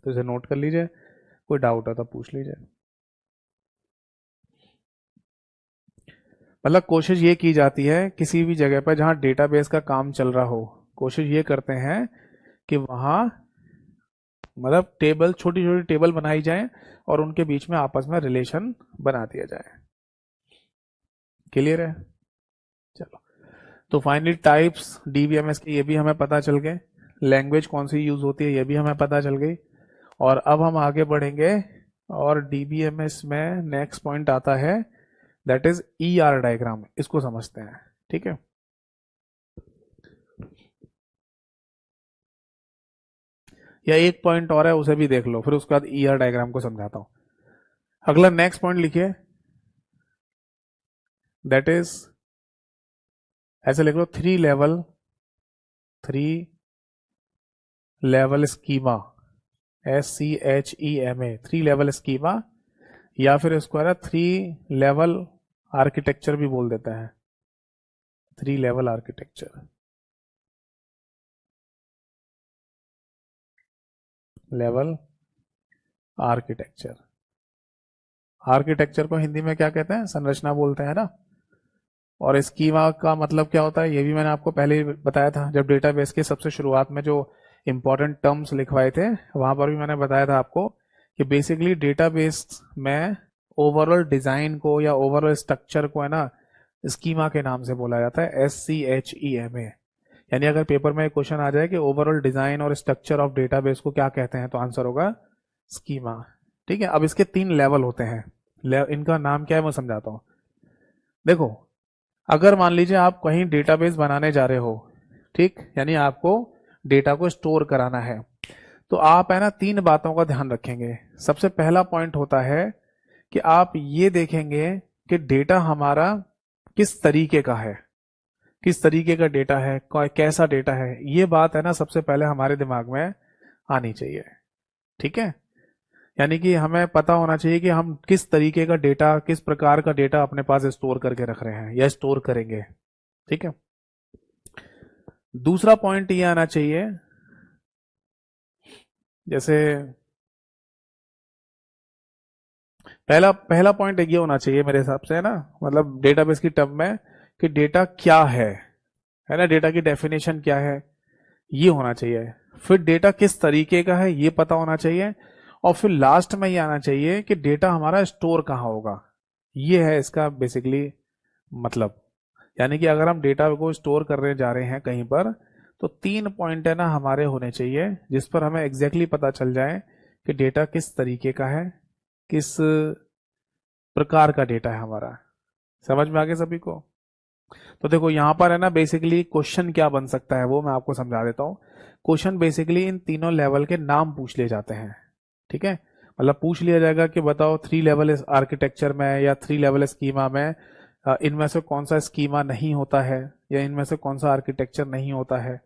तो इसे नोट कर लीजिए, कोई डाउट है तो पूछ लीजिए। मतलब कोशिश ये की जाती है किसी भी जगह पर जहां डेटाबेस का काम चल रहा हो, कोशिश ये करते हैं कि वहां मतलब टेबल, छोटी छोटी टेबल बनाई जाए और उनके बीच में आपस में रिलेशन बना दिया जाए। क्लियर है? चलो, तो फाइनली टाइप्स डीबीएमएस के ये भी हमें पता चल गए, लैंग्वेज कौन सी यूज होती है ये भी हमें पता चल गई। और अब हम आगे बढ़ेंगे, और डीबीएमएस में नेक्स्ट पॉइंट आता है, दैट इज ER डायग्राम, इसको समझते हैं, ठीक है। या एक पॉइंट और है उसे भी देख लो, फिर उसके बाद ER डायग्राम को समझाता हूं। अगला नेक्स्ट पॉइंट लिखिए, दैट इज, ऐसे लिख लो, three level schema, SCHEMA, 3 level schema, या फिर इसको है ना 3 लेवल आर्किटेक्चर भी बोल देते हैं, 3 level architecture, level architecture. Architecture को हिंदी में क्या कहते हैं? संरचना बोलते हैं ना। और स्कीमा का मतलब क्या होता है ये भी मैंने आपको पहले ही बताया था, जब डेटाबेस के सबसे शुरुआत में जो इंपॉर्टेंट टर्म्स लिखवाए थे वहां पर भी मैंने बताया था आपको कि बेसिकली डेटाबेस में ओवरऑल डिजाइन को या ओवरऑल स्ट्रक्चर को है ना स्कीमा के नाम से बोला जाता है, SCHEMA। यानी अगर पेपर में क्वेश्चन आ जाए कि ओवरऑल डिजाइन और स्ट्रक्चर ऑफ डेटाबेस को क्या कहते हैं तो आंसर होगा स्कीमा। ठीक है, अब इसके 3 लेवल होते हैं। इनका नाम क्या है मैं समझाता हूं। देखो, अगर मान लीजिए आप कहीं डेटाबेस बनाने जा रहे हो, ठीक, यानी आपको डेटा को स्टोर कराना है, तो आप है ना 3 बातों का ध्यान रखेंगे। सबसे पहला पॉइंट होता है कि आप ये देखेंगे कि डेटा हमारा किस तरीके का है, किस तरीके का डेटा है, कैसा डेटा है, ये बात है ना सबसे पहले हमारे दिमाग में आनी चाहिए। ठीक है, यानी कि हमें पता होना चाहिए कि हम किस तरीके का डेटा, किस प्रकार का डेटा अपने पास स्टोर करके रख रहे हैं या स्टोर करेंगे। ठीक है, दूसरा पॉइंट ये आना चाहिए, जैसे पहला पहला पॉइंट ये होना चाहिए मेरे हिसाब से है ना, मतलब डेटाबेस की टर्म में कि डेटा क्या है ना, डेटा की डेफिनेशन क्या है ये होना चाहिए। फिर डेटा किस तरीके का है ये पता होना चाहिए, और फिर लास्ट में ये आना चाहिए कि डेटा हमारा स्टोर कहाँ होगा। ये है इसका बेसिकली मतलब। यानी कि अगर हम डेटा को स्टोर करने जा रहे हैं कहीं पर, तो 3 पॉइंट है ना हमारे होने चाहिए जिस पर हमें एग्जैक्टली पता चल जाए कि डेटा किस तरीके का है, किस प्रकार का डेटा है हमारा। समझ में आ गया सभी को? तो देखो यहां पर है ना बेसिकली क्वेश्चन क्या बन सकता है वो मैं आपको समझा देता हूं। क्वेश्चन बेसिकली इन तीनों लेवल के नाम पूछ लिए जाते हैं। ठीक है, मतलब पूछ लिया जाएगा कि बताओ 3 लेवल आर्किटेक्चर में या 3 लेवल स्कीमा में इनमें से कौन सा स्कीमा नहीं होता है या इनमें से कौन सा आर्किटेक्चर नहीं होता है,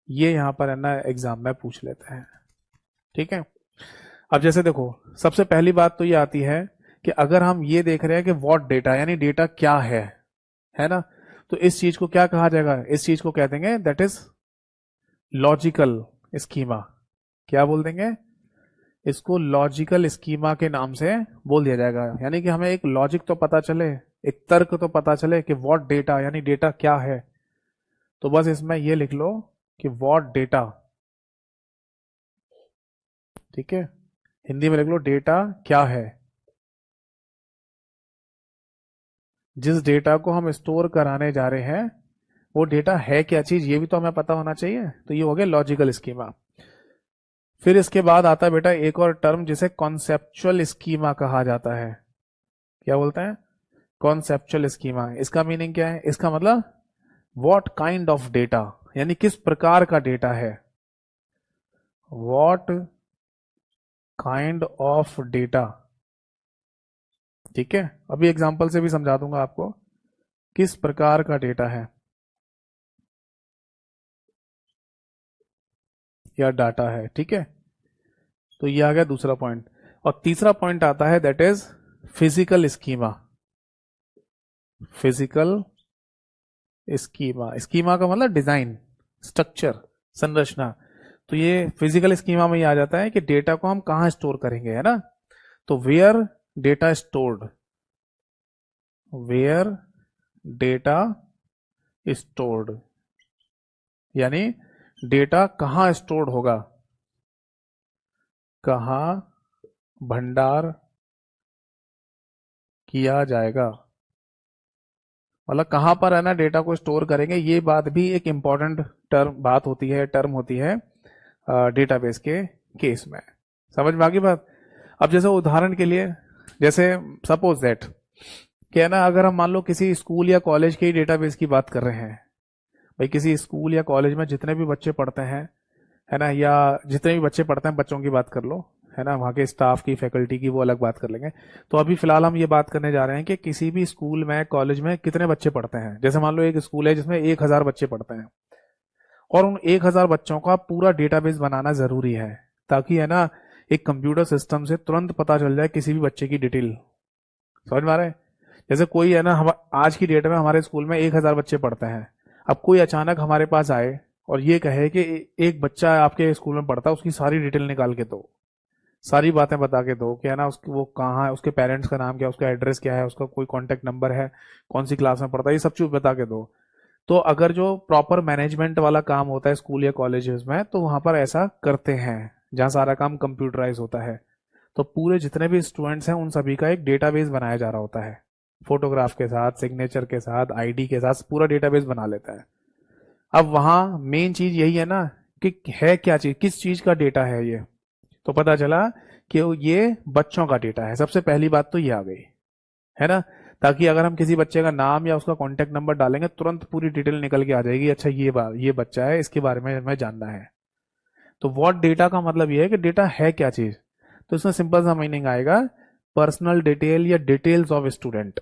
ये यहाँ पर है ना एग्जाम में पूछ लेते हैं। ठीक है, अब जैसे देखो सबसे पहली बात तो ये आती है कि अगर हम ये देख रहे हैं कि व्हाट डेटा, यानी डेटा क्या है ना, तो इस चीज को क्या कहा जाएगा? इस चीज को कह देंगे दैट इज लॉजिकल स्कीमा। क्या बोल देंगे इसको? लॉजिकल स्कीमा के नाम से बोल दिया जाएगा। यानी कि हमें एक लॉजिक तो पता चले, एक तर्क तो पता चले कि व्हाट डेटा यानी डेटा क्या है। तो बस इसमें ये लिख लो कि व्हाट डेटा। ठीक है, हिंदी में लिख लो डेटा क्या है। जिस डेटा को हम स्टोर कराने जा रहे हैं वो डेटा है क्या चीज, ये भी तो हमें पता होना चाहिए। तो ये हो गया लॉजिकल स्कीमा। फिर इसके बाद आता है बेटा एक और टर्म जिसे कॉन्सेप्चुअल स्कीमा कहा जाता है। क्या बोलते हैं? Conceptual schema. इसका मीनिंग क्या है? इसका मतलब व्हाट काइंड ऑफ डेटा, यानी किस प्रकार का डेटा है। What kind of data. ठीक है, अभी एग्जांपल से भी समझा दूंगा आपको किस प्रकार का डेटा है या डाटा है। ठीक है, तो ये आ गया दूसरा पॉइंट। और तीसरा पॉइंट आता है that is physical schema. Physical schema, schema का मतलब डिजाइन, स्ट्रक्चर, संरचना। तो ये फिजिकल स्कीमा में ये आ जाता है कि डेटा को हम कहां स्टोर करेंगे, है ना। तो where data stored, where data stored, यानी डेटा कहां स्टोर्ड होगा, कहां भंडार किया जाएगा, मतलब कहां पर है ना डेटा को स्टोर करेंगे। ये बात भी एक इंपॉर्टेंट बात होती है, टर्म होती है डेटाबेस के केस में। समझ में आ गई बात? अब जैसे उदाहरण के लिए, जैसे सपोज दैट क्या ना, अगर हम मान लो किसी स्कूल या कॉलेज के डेटाबेस की बात कर रहे हैं, भाई किसी स्कूल या कॉलेज में जितने भी बच्चे पढ़ते हैं, है ना, या जितने भी बच्चे पढ़ते हैं बच्चों की बात कर लो, है ना, वहाँ के स्टाफ की, फैकल्टी की, वो अलग बात कर लेंगे। तो अभी फिलहाल हम ये बात करने जा रहे हैं कि किसी भी स्कूल में, कॉलेज में कितने बच्चे पढ़ते हैं। जैसे मान लो एक स्कूल है जिसमें 1000 बच्चे पढ़ते हैं, और उन 1000 बच्चों का पूरा डेटाबेस बनाना जरूरी है, ताकि है ना एक कंप्यूटर सिस्टम से तुरंत पता चल जाए किसी भी बच्चे की डिटेल। समझ में आ रहा है? जैसे कोई है ना, हम आज की डेट में हमारे स्कूल में 1000 बच्चे पढ़ते हैं, अब कोई अचानक हमारे पास आए और ये कहे कि एक बच्चा आपके स्कूल में पढ़ता है, उसकी सारी डिटेल निकाल के दो, सारी बातें बता के दो कि है ना, उसकी वो कहाँ है, उसके पेरेंट्स का नाम क्या है, उसका एड्रेस क्या है, उसका कोई कांटेक्ट नंबर है, कौन सी क्लास में पढ़ता है, ये सब चीज बता के दो। तो अगर जो प्रॉपर मैनेजमेंट वाला काम होता है स्कूल या कॉलेजेस में, तो वहां पर ऐसा करते हैं, जहाँ सारा काम कंप्यूटराइज होता है। तो पूरे जितने भी स्टूडेंट्स हैं उन सभी का एक डेटाबेस बनाया जा रहा होता है, फोटोग्राफ के साथ, सिग्नेचर के साथ, आईडी के साथ पूरा डेटाबेस बना लेता है। अब वहां मेन चीज यही है ना कि है क्या चीज, किस चीज का डेटा है ये। तो पता चला कि ये बच्चों का डेटा है। सबसे पहली बात तो ये आ गई, है ना, ताकि अगर हम किसी बच्चे का नाम या उसका कॉन्टेक्ट नंबर डालेंगे तुरंत पूरी डिटेल निकल के आ जाएगी, अच्छा ये बच्चा है, इसके बारे में हमें जानना है। तो व्हाट डेटा का मतलब ये है कि डेटा है क्या चीज। तो इसमें सिंपल सा मीनिंग आएगा, पर्सनल डिटेल या डिटेल्स ऑफ स्टूडेंट,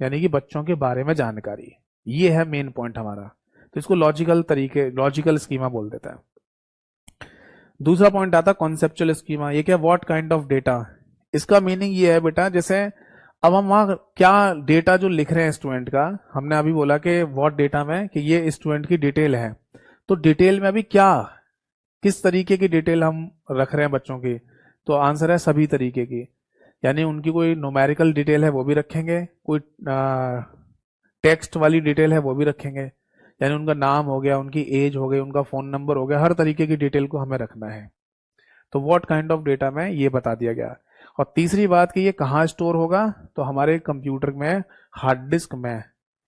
यानी कि बच्चों के बारे में जानकारी। ये है मेन पॉइंट हमारा। तो इसको लॉजिकल स्कीमा बोल देता है। दूसरा पॉइंट आता है कॉन्सेप्चुअल स्कीमा। ये क्या, व्हाट काइंड ऑफ डेटा। इसका मीनिंग ये है बेटा, जैसे अब हम वहां क्या डेटा जो लिख रहे हैं स्टूडेंट का, हमने अभी बोला कि व्हाट डेटा में कि ये स्टूडेंट की डिटेल है। तो डिटेल में अभी क्या, किस तरीके की डिटेल हम रख रहे हैं बच्चों की। तो आंसर है सभी तरीके की। यानी उनकी कोई न्यूमेरिकल डिटेल है वो भी रखेंगे, कोई टेक्स्ट वाली डिटेल है वो भी रखेंगे, यानी उनका नाम हो गया, उनकी एज हो गई, उनका फोन नंबर हो गया, हर तरीके की डिटेल को हमें रखना है। तो व्हाट काइंड ऑफ डेटा में ये बता दिया गया। और तीसरी बात कि ये कहाँ स्टोर होगा, तो हमारे कंप्यूटर में, हार्ड डिस्क में,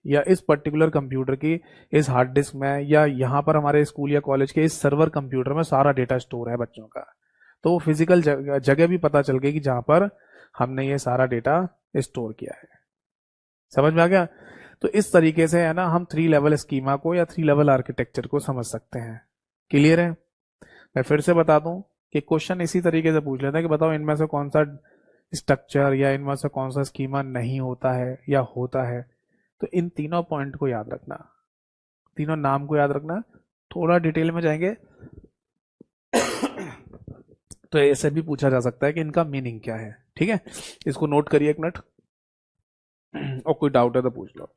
या इस पर्टिकुलर कंप्यूटर की इस हार्ड डिस्क में, या यहाँ पर हमारे स्कूल या कॉलेज के इस सर्वर कंप्यूटर में सारा डेटा स्टोर है बच्चों का। तो वो फिजिकल जगह भी पता चल गई कि जहां पर हमने ये सारा डेटा स्टोर किया है। समझ में आ गया। तो इस तरीके से है ना, हम 3 लेवल स्कीमा को या 3 लेवल आर्किटेक्चर को समझ सकते हैं। क्लियर है। मैं फिर से बता दूं कि क्वेश्चन इसी तरीके से पूछ लेता है कि बताओ इनमें से कौन सा स्ट्रक्चर या इनमें से कौन सा स्कीमा नहीं होता है या होता है। तो इन तीनों पॉइंट को याद रखना, तीनों नाम को याद रखना। थोड़ा डिटेल में जाएंगे तो ऐसे भी पूछा जा सकता है कि इनका मीनिंग क्या है। ठीक है, इसको नोट करिए एक मिनट, और कोई डाउट है तो पूछ लो।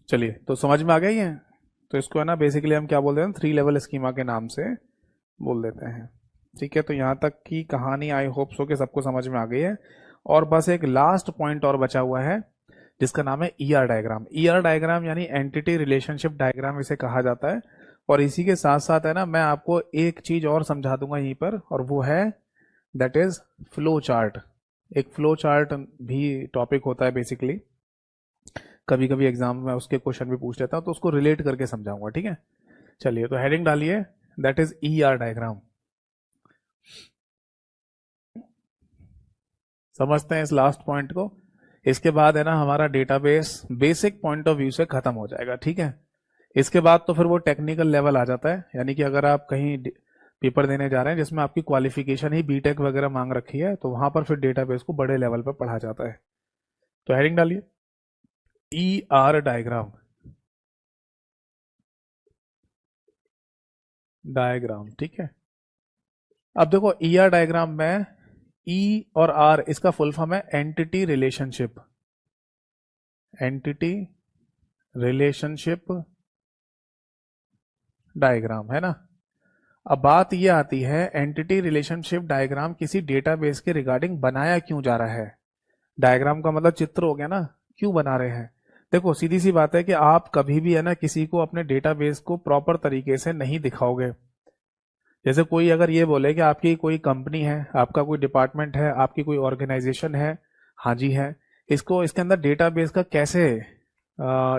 चलिए, तो समझ में आ गया ये। तो इसको है ना बेसिकली हम क्या बोल देते हैं, 3 लेवल स्कीमा के नाम से बोल देते हैं। ठीक है, तो यहाँ तक की कहानी आई होप सो कि सबको समझ में आ गई है। और बस एक लास्ट पॉइंट और बचा हुआ है, जिसका नाम है ईआर डायग्राम। ईआर डायग्राम यानी एंटिटी रिलेशनशिप डायग्राम इसे कहा जाता है। और इसी के साथ साथ है ना, मैं आपको एक चीज और समझा दूंगा यहीं पर, और वो है दैट इज फ्लो चार्ट। एक फ्लो चार्ट भी टॉपिक होता है बेसिकली, कभी कभी एग्जाम में उसके क्वेश्चन भी पूछ लेता हूं, तो उसको रिलेट करके समझाऊंगा। ठीक है, चलिए तो हेडिंग डालिए, दैट इज ईआर डायग्राम। समझते हैं इस लास्ट पॉइंट को। इसके बाद है ना हमारा database basic point of view से खत्म हो जाएगा। ठीक है, इसके बाद तो फिर वो टेक्निकल लेवल आ जाता है, यानी कि अगर आप कहीं पेपर देने जा रहे हैं जिसमें आपकी क्वालिफिकेशन ही बीटेक वगैरह मांग रखी है, तो वहां पर फिर डेटाबेस को बड़े लेवल पर पढ़ा जाता है। तो हेडिंग डालिए, ई आर डायग्राम। डायग्राम, ठीक है। अब देखो ई आर डायग्राम में ई और आर इसका फुल फॉर्म है entity relationship. Entity relationship diagram, है ना। अब बात यह आती है, एंटिटी रिलेशनशिप डायग्राम किसी डेटाबेस के रिगार्डिंग बनाया क्यों जा रहा है। डायग्राम का मतलब चित्र हो गया ना, क्यों बना रहे हैं। देखो सीधी सी बात है कि आप कभी भी है ना किसी को अपने डेटाबेस को प्रॉपर तरीके से नहीं दिखाओगे। जैसे कोई अगर ये बोले कि आपकी कोई कंपनी है, आपका कोई डिपार्टमेंट है, आपकी कोई ऑर्गेनाइजेशन है, हाँ जी है, इसको इसके अंदर डेटाबेस का कैसे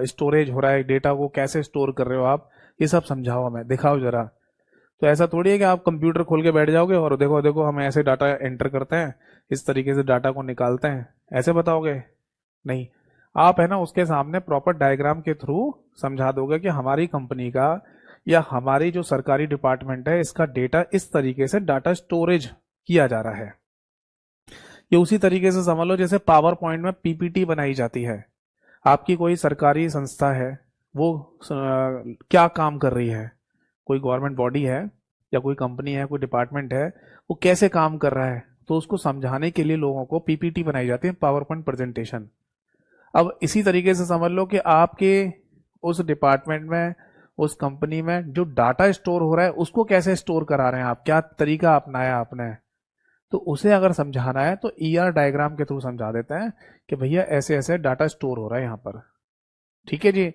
स्टोरेज हो रहा है, डेटा को कैसे स्टोर कर रहे हो आप, ये सब समझाओ, हमें दिखाओ जरा। तो ऐसा थोड़ी है कि आप कंप्यूटर खोल के बैठ जाओगे और देखो देखो हम ऐसे डाटा एंटर करते हैं, इस तरीके से डाटा को निकालते हैं, ऐसे बताओगे? नहीं। आप है ना उसके सामने प्रॉपर डायग्राम के थ्रू समझा दोगे कि हमारी कंपनी का या हमारी जो सरकारी डिपार्टमेंट है इसका डेटा इस तरीके से डाटा स्टोरेज किया जा रहा है। ये उसी तरीके से समझ लो जैसे पावर पॉइंट में पीपीटी बनाई जाती है। आपकी कोई सरकारी संस्था है, वो क्या काम कर रही है, कोई गवर्नमेंट बॉडी है या कोई कंपनी है, कोई डिपार्टमेंट है, वो कैसे काम कर रहा है, तो उसको समझाने के लिए लोगों को पीपीटी बनाई जाती है, पावर पॉइंट प्रेजेंटेशन। अब इसी तरीके से समझ लो कि आपके उस डिपार्टमेंट में, उस कंपनी में जो डाटा स्टोर हो रहा है उसको कैसे स्टोर करा रहे हैं आप, क्या तरीका अपनाया आपने, तो उसे अगर समझाना है तो ईआर डायग्राम के थ्रू समझा देते हैं कि भैया ऐसे ऐसे डाटा स्टोर हो रहा है यहाँ पर। ठीक है जी।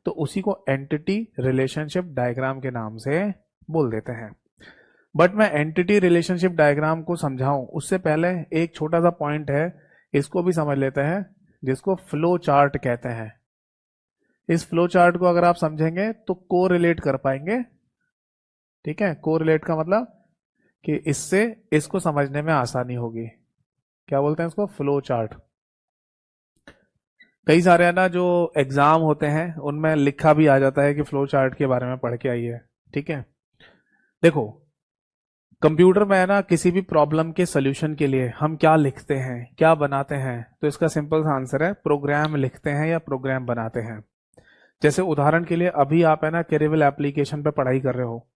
तो उसी को एंटिटी रिलेशनशिप डायग्राम के नाम से बोल देते हैं। बट मैं एंटिटी रिलेशनशिप डायग्राम को समझाऊं उससे पहले एक छोटा सा पॉइंट है, इसको भी समझ लेते हैं, जिसको फ्लो चार्ट कहते हैं। इस फ्लो चार्ट को अगर आप समझेंगे तो को रिलेट कर पाएंगे। ठीक है, को रिलेट का मतलब कि इससे इसको समझने में आसानी होगी। क्या बोलते हैं इसको? Flow chart. कई सारे है ना जो एग्जाम होते हैं उनमें लिखा भी आ जाता है कि फ्लो चार्ट के बारे में पढ़ के आइए। ठीक है, देखो कंप्यूटर में है ना किसी भी प्रॉब्लम के सोल्यूशन के लिए हम क्या लिखते हैं, क्या बनाते हैं, तो इसका सिंपल सा आंसर है प्रोग्राम लिखते हैं या प्रोग्राम बनाते हैं। जैसे उदाहरण के लिए अभी आप है ना कैरियल एप्लीकेशन पे पढ़ाई कर रहे हो,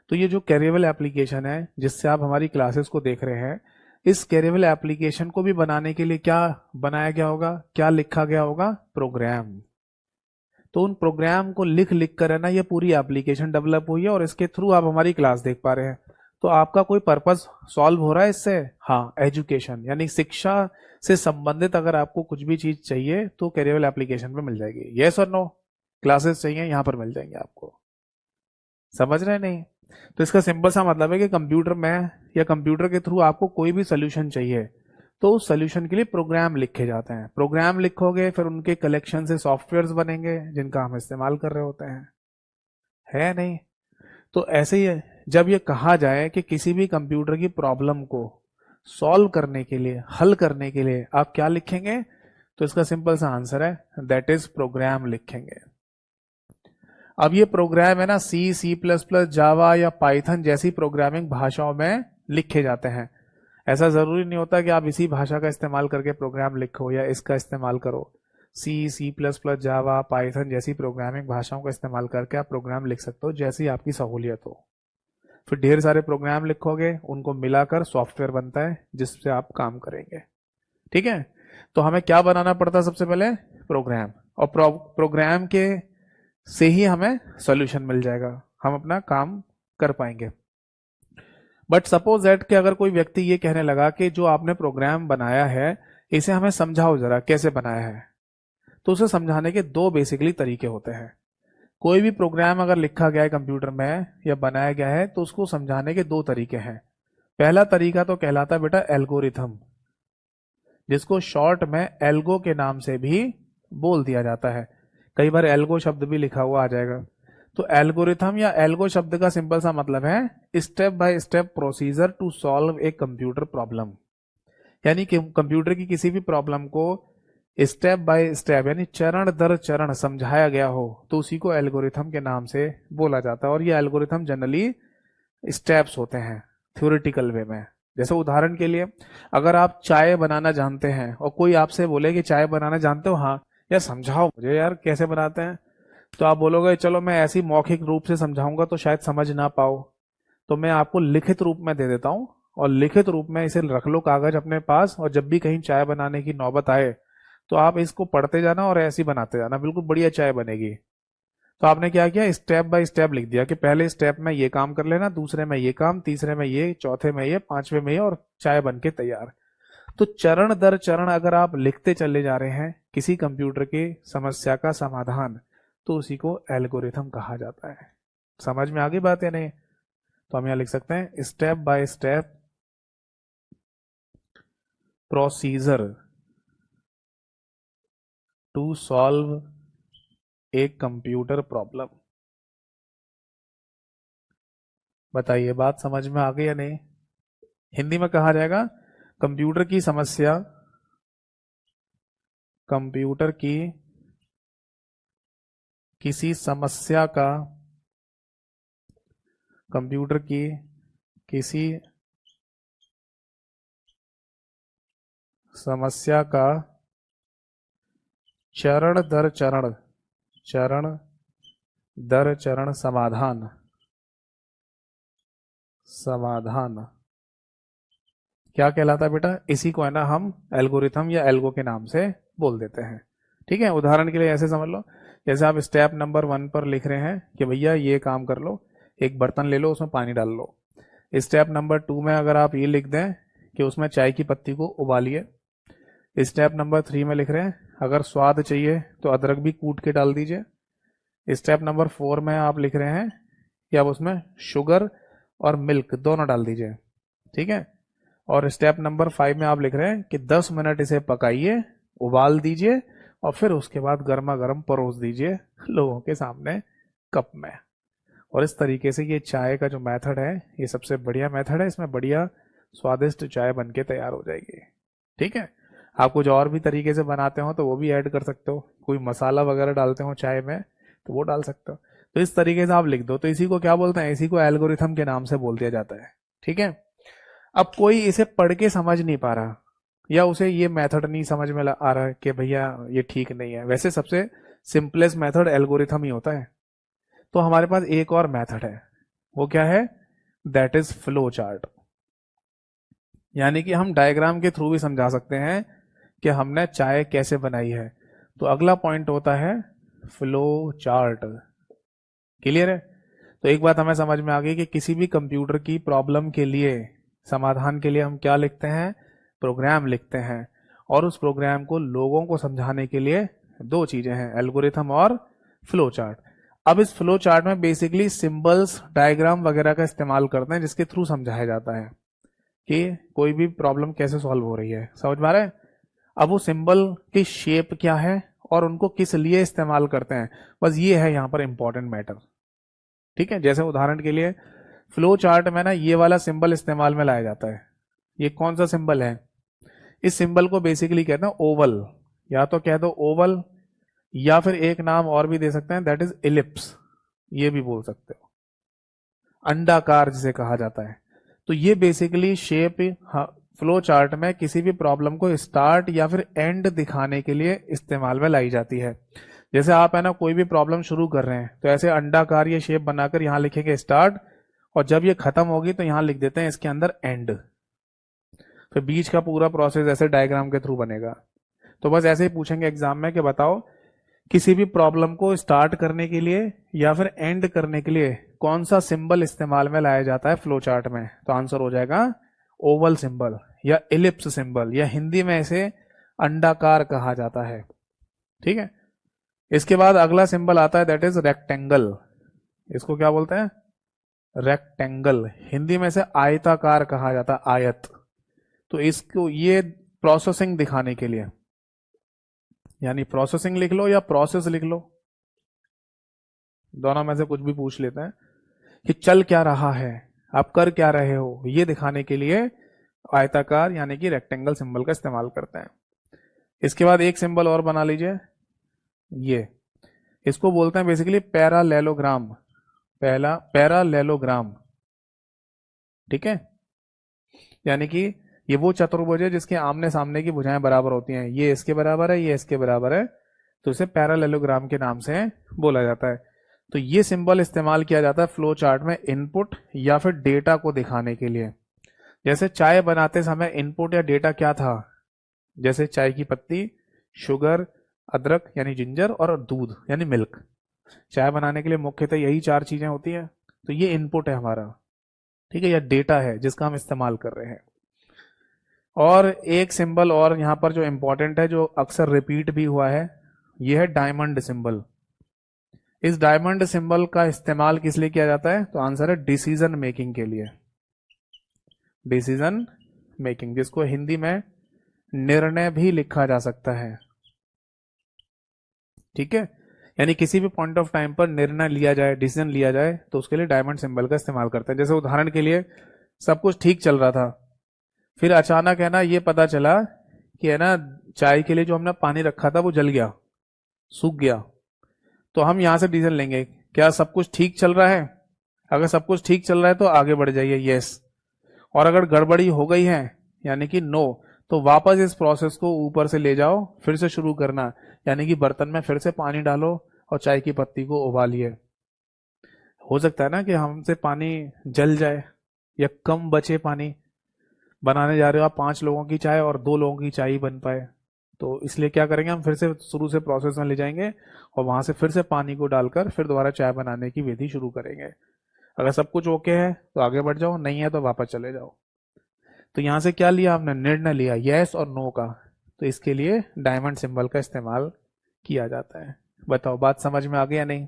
तो ये जो कैरियल एप्लीकेशन है जिससे आप हमारी क्लासेस को देख रहे हैं, इस कैरियल एप्लीकेशन को भी बनाने के लिए क्या बनाया गया होगा, क्या लिखा गया होगा? प्रोग्राम। तो उन प्रोग्राम को लिख लिख कर है ना ये पूरी एप्लीकेशन डेवलप हुई है और इसके थ्रू आप हमारी क्लास देख पा रहे हैं। तो आपका कोई पर्पस सॉल्व हो रहा है इससे? हाँ, एजुकेशन यानी शिक्षा से संबंधित अगर आपको कुछ भी चीज चाहिए तो कैरियर एप्लीकेशन पे मिल जाएगी। यस और नो? क्लासेस चाहिए यहाँ पर मिल जाएंगे आपको। समझ रहे नहीं? तो इसका सिंपल सा मतलब है कि कंप्यूटर में या कंप्यूटर के थ्रू आपको कोई भी सोल्यूशन चाहिए तो उस सोल्यूशन के लिए प्रोग्राम लिखे जाते हैं। प्रोग्राम लिखोगे फिर उनके कलेक्शन से सॉफ्टवेयर्स बनेंगे जिनका हम इस्तेमाल कर रहे होते हैं। है नहीं? तो ऐसे ही है, जब ये कहा जाए कि किसी भी कंप्यूटर की प्रॉब्लम को सॉल्व करने के लिए, हल करने के लिए आप क्या लिखेंगे, तो इसका सिंपल सा आंसर है दैट इज प्रोग्राम लिखेंगे। अब ये प्रोग्राम है ना सी प्लस प्लस, जावा या पाइथन जैसी प्रोग्रामिंग भाषाओं में लिखे जाते हैं। ऐसा जरूरी नहीं होता कि आप इसी भाषा का इस्तेमाल करके प्रोग्राम लिखो या इसका इस्तेमाल करो। सी प्लस प्लस, जावा, पाइथन जैसी प्रोग्रामिंग भाषाओं का इस्तेमाल करके आप प्रोग्राम लिख सकते हो जैसी आपकी सहूलियत हो। फिर ढेर सारे प्रोग्राम लिखोगे, उनको मिलाकर सॉफ्टवेयर बनता है जिससे आप काम करेंगे। ठीक है, तो हमें क्या बनाना पड़ता है? सबसे पहले प्रोग्राम, और प्रोग्राम के से ही हमें सॉल्यूशन मिल जाएगा, हम अपना काम कर पाएंगे। बट सपोज दैट कि अगर कोई व्यक्ति ये कहने लगा कि जो आपने प्रोग्राम बनाया है इसे हमें समझाओ जरा कैसे बनाया है, तो उसे समझाने के दो बेसिकली तरीके होते हैं। कोई भी प्रोग्राम अगर लिखा गया है कंप्यूटर में या बनाया गया है तो उसको समझाने के दो तरीके हैं। पहला तरीका तो कहलाता है बेटा एल्गोरिथम, जिसको शॉर्ट में एल्गो के नाम से भी बोल दिया जाता है। कई बार एल्गो शब्द भी लिखा हुआ आ जाएगा। तो एल्गोरिथम या एल्गो शब्द का सिंपल सा मतलब है step by step procedure to solve a computer problem, यानी कि कंप्यूटर की किसी भी प्रॉब्लम को स्टेप बाय स्टेप यानी चरण दर चरण समझाया गया हो तो उसी को एल्गोरिथम के नाम से बोला जाता है। और ये एल्गोरिथम जनरली स्टेप्स होते हैं थ्योरेटिकल वे में। जैसे उदाहरण के लिए अगर आप चाय बनाना जानते हैं और कोई आपसे बोले कि चाय बनाना जानते हो, हाँ यार समझाओ मुझे यार कैसे बनाते हैं, तो आप बोलोगे चलो मैं ऐसी मौखिक रूप से समझाऊंगा तो शायद समझ ना पाओ, तो मैं आपको लिखित रूप में दे देता हूं और लिखित रूप में इसे रख लो कागज अपने पास, और जब भी कहीं चाय बनाने की नौबत आए तो आप इसको पढ़ते जाना और ऐसे ही बनाते जाना, बिल्कुल बढ़िया चाय बनेगी। तो आपने क्या किया, स्टेप बाय स्टेप लिख दिया कि पहले स्टेप में ये काम कर लेना, दूसरे में ये काम, तीसरे में ये, चौथे में ये, पांचवे में ये, और चाय बन के तैयार। तो चरण दर चरण अगर आप लिखते चले जा रहे हैं किसी कंप्यूटर के समस्या का समाधान, तो उसी को एल्गोरिथम कहा जाता है। समझ में आ गई बात या नहीं? तो हम यहाँ लिख सकते हैं step by step procedure to solve a computer problem. बताइए बात समझ में आ गई या नहीं? हिंदी में कहा जाएगा कंप्यूटर की समस्या, कंप्यूटर की किसी समस्या का, कंप्यूटर की किसी समस्या का चरण दर चरण, चरण दर चरण समाधान, समाधान क्या कहलाता है बेटा? इसी को है ना हम एल्गोरिथम या एल्गो के नाम से बोल देते हैं। ठीक है, उदाहरण के लिए ऐसे समझ लो, जैसे आप स्टेप नंबर 1 पर लिख रहे हैं कि भैया ये काम कर लो, एक बर्तन ले लो, उसमें पानी डाल लो। स्टेप नंबर 2 में अगर आप ये लिख दें कि उसमें चाय की पत्ती को उबालिए। स्टेप नंबर 3 में लिख रहे हैं अगर स्वाद चाहिए तो अदरक भी कूट के डाल दीजिए। स्टेप नंबर 4 में आप लिख रहे हैं कि आप उसमें शुगर और मिल्क दोनों डाल दीजिए। ठीक है, और स्टेप नंबर 5 में आप लिख रहे हैं कि 10 मिनट इसे पकाइए, उबाल दीजिए और फिर उसके बाद गर्मा गर्म परोस दीजिए लोगों के सामने कप में। और इस तरीके से ये चाय का जो मेथड है ये सबसे बढ़िया मेथड है, इसमें बढ़िया स्वादिष्ट चाय बनके तैयार हो जाएगी। ठीक है, आप कुछ और भी तरीके से बनाते हो तो वो भी ऐड कर सकते हो, कोई मसाला वगैरह डालते हो चाय में तो वो डाल सकते हो। तो इस तरीके से आप लिख दो, तो इसी को क्या बोलते हैं? इसी को एल्गोरिथम के नाम से बोल दिया जाता है। ठीक है, अब कोई इसे पढ़ के समझ नहीं पा रहा या उसे ये मेथड नहीं समझ में आ रहा कि भैया ये ठीक नहीं है, वैसे सबसे सिंपलेस्ट मेथड एल्गोरिथम ही होता है। तो हमारे पास एक और मेथड है, वो क्या है? That is flow chart. यानी कि हम डायग्राम के थ्रू भी समझा सकते हैं कि हमने चाय कैसे बनाई है। तो अगला पॉइंट होता है फ्लो चार्ट। क्लियर है? तो एक बात हमें समझ में आ गई कि किसी भी कंप्यूटर की प्रॉब्लम के लिए, समाधान के लिए हम क्या लिखते हैं? प्रोग्राम लिखते हैं। और उस प्रोग्राम को लोगों को समझाने के लिए दो चीजें हैं, एल्गोरिथम और फ्लो चार्ट। अब इस फ्लो चार्ट में बेसिकली सिंबल्स, डायग्राम वगैरह का इस्तेमाल करते हैं जिसके थ्रू समझाया जाता है कि कोई भी प्रॉब्लम कैसे सॉल्व हो रही है। समझ में आ रहा है? अब वो सिंबल की शेप क्या है और उनको किस लिए इस्तेमाल करते हैं, बस ये है यहाँ पर इंपॉर्टेंट मैटर। ठीक है, जैसे उदाहरण के लिए फ्लो चार्ट में ना ये वाला सिंबल इस्तेमाल में लाया जाता है। ये कौन सा सिंबल है? इस सिंबल को बेसिकली कहते हैं ओवल, या तो कह दो ओवल, या फिर एक नाम और भी दे सकते हैं, दैट इज इलिप्स, ये भी बोल सकते हो, अंडाकार जिसे कहा जाता है। तो ये बेसिकली शेप फ्लो चार्ट में किसी भी प्रॉब्लम को स्टार्ट या फिर एंड दिखाने के लिए इस्तेमाल में लाई जाती है। जैसे आप है ना कोई भी प्रॉब्लम शुरू कर रहे हैं तो ऐसे अंडाकार ये शेप बनाकर यहां लिखेंगे स्टार्ट, और जब ये खत्म होगी तो यहां लिख देते हैं इसके अंदर एंड। फिर बीच का पूरा प्रोसेस ऐसे डायग्राम के थ्रू बनेगा। तो बस ऐसे ही पूछेंगे एग्जाम में कि बताओ किसी भी प्रॉब्लम को स्टार्ट करने के लिए या फिर एंड करने के लिए कौन सा सिंबल इस्तेमाल में लाया जाता है फ्लो चार्ट में? तो आंसर हो जाएगा ओवल सिंबल या इलिप्स सिंबल, या हिंदी में इसे अंडाकार कहा जाता है। ठीक है, इसके बाद अगला सिंबल आता है दैट इज रेक्टेंगल। इसको क्या बोलते हैं? रेक्टेंगल। हिंदी में इसे आयताकार कहा जाता है, आयत। तो इसको ये प्रोसेसिंग दिखाने के लिए, यानी प्रोसेसिंग लिख लो या प्रोसेस लिख लो, दोनों में से कुछ भी पूछ लेते हैं, कि चल क्या रहा है, आप कर क्या रहे हो, ये दिखाने के लिए आयताकार यानी कि रेक्टेंगल सिंबल का इस्तेमाल करते हैं। इसके बाद एक सिंबल और बना लीजिए, ये इसको बोलते हैं बेसिकली पैरालेलोग्राम। पहला पैरालेलोग्राम। ठीक है, यानी कि ये वो चतुर्भुज है जिसके आमने सामने की भुजाएं बराबर होती हैं, ये इसके बराबर है, ये इसके बराबर है, तो इसे पैरालेलोग्राम के नाम से बोला जाता है। तो ये सिंबल इस्तेमाल किया जाता है फ्लो चार्ट में इनपुट या फिर डेटा को दिखाने के लिए। जैसे चाय बनाते समय इनपुट या डेटा क्या था? जैसे चाय की पत्ती, शुगर, अदरक यानी जिंजर, और दूध यानी मिल्क। चाय बनाने के लिए मुख्यतः यही 4 चीजें होती हैं। तो ये इनपुट है हमारा, ठीक है, या डेटा है जिसका हम इस्तेमाल कर रहे हैं। और एक सिंबल और यहाँ पर जो इंपॉर्टेंट है, जो अक्सर रिपीट भी हुआ है, ये है डायमंड सिंबल। इस डायमंड सिंबल का इस्तेमाल किस लिए किया जाता है? तो आंसर है डिसीजन मेकिंग के लिए। डिसीजन मेकिंग, जिसको हिंदी में निर्णय भी लिखा जा सकता है। ठीक है, यानी किसी भी पॉइंट ऑफ टाइम पर निर्णय लिया जाए, डिसीजन लिया जाए, तो उसके लिए डायमंड सिंबल का इस्तेमाल करते हैं। जैसे उदाहरण के लिए, सब कुछ ठीक चल रहा था, फिर अचानक है ना ये पता चला कि है ना चाय के लिए जो हमने पानी रखा था वो जल गया, सूख गया। तो हम यहां से डिसीजन लेंगे, क्या सब कुछ ठीक चल रहा है? अगर सब कुछ ठीक चल रहा है तो आगे बढ़ जाइए, यस। और अगर गड़बड़ी हो गई है यानी कि नो, तो वापस इस प्रोसेस को ऊपर से ले जाओ, फिर से शुरू करना, यानी कि बर्तन में फिर से पानी डालो और चाय की पत्ती को उबालिए। हो सकता है ना कि हमसे पानी जल जाए या कम बचे पानी, बनाने जा रहे हो आप 5 लोगों की चाय और 2 लोगों की चाय ही बन पाए, तो इसलिए क्या करेंगे, हम फिर से शुरू से प्रोसेस में ले जाएंगे और वहां से फिर से पानी को डालकर फिर दोबारा चाय बनाने की विधि शुरू करेंगे। अगर सब कुछ ओके है तो आगे बढ़ जाओ, नहीं है तो वापस चले जाओ। तो यहां से क्या लिया हमने? निर्णय लिया, यस और नो का। तो इसके लिए डायमंड सिंबल का इस्तेमाल किया जाता है। बताओ, बात समझ में आ गई या नहीं?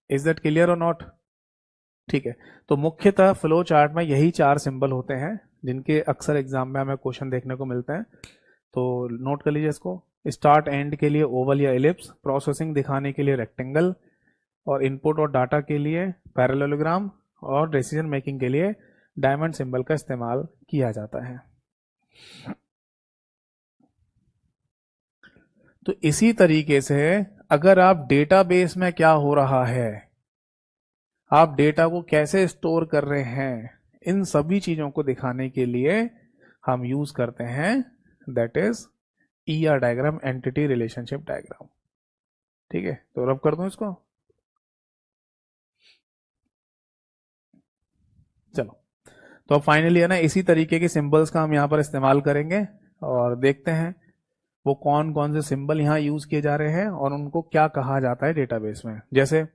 इज दैट क्लियर और नॉट? ठीक है, तो मुख्यतः फ्लो चार्ट में यही 4 सिंबल होते हैं जिनके अक्सर एग्जाम में हमें क्वेश्चन देखने को मिलते हैं। तो नोट कर लीजिए इसको। स्टार्ट एंड के लिए ओवल या एलिप्स, प्रोसेसिंग दिखाने के लिए रेक्टेंगल, और इनपुट और डाटा के लिए पैरेललोग्राम, और डिसीजन मेकिंग के लिए डायमंड सिंबल का इस्तेमाल किया जाता है। तो इसी तरीके से अगर आप डेटाबेस में क्या हो रहा है, आप डेटा को कैसे स्टोर कर रहे हैं, इन सभी चीजों को दिखाने के लिए हम यूज करते हैं that is ER diagram, entity relationship diagram. ठीक है, तो रब कर दूं इसको। चलो, तो फाइनली है ना इसी तरीके के सिंबल्स का हम यहाँ पर इस्तेमाल करेंगे और देखते हैं वो कौन कौन से सिंबल यहाँ यूज किए जा रहे हैं और उनको क्या कहा जाता है डेटाबेस में। जैसे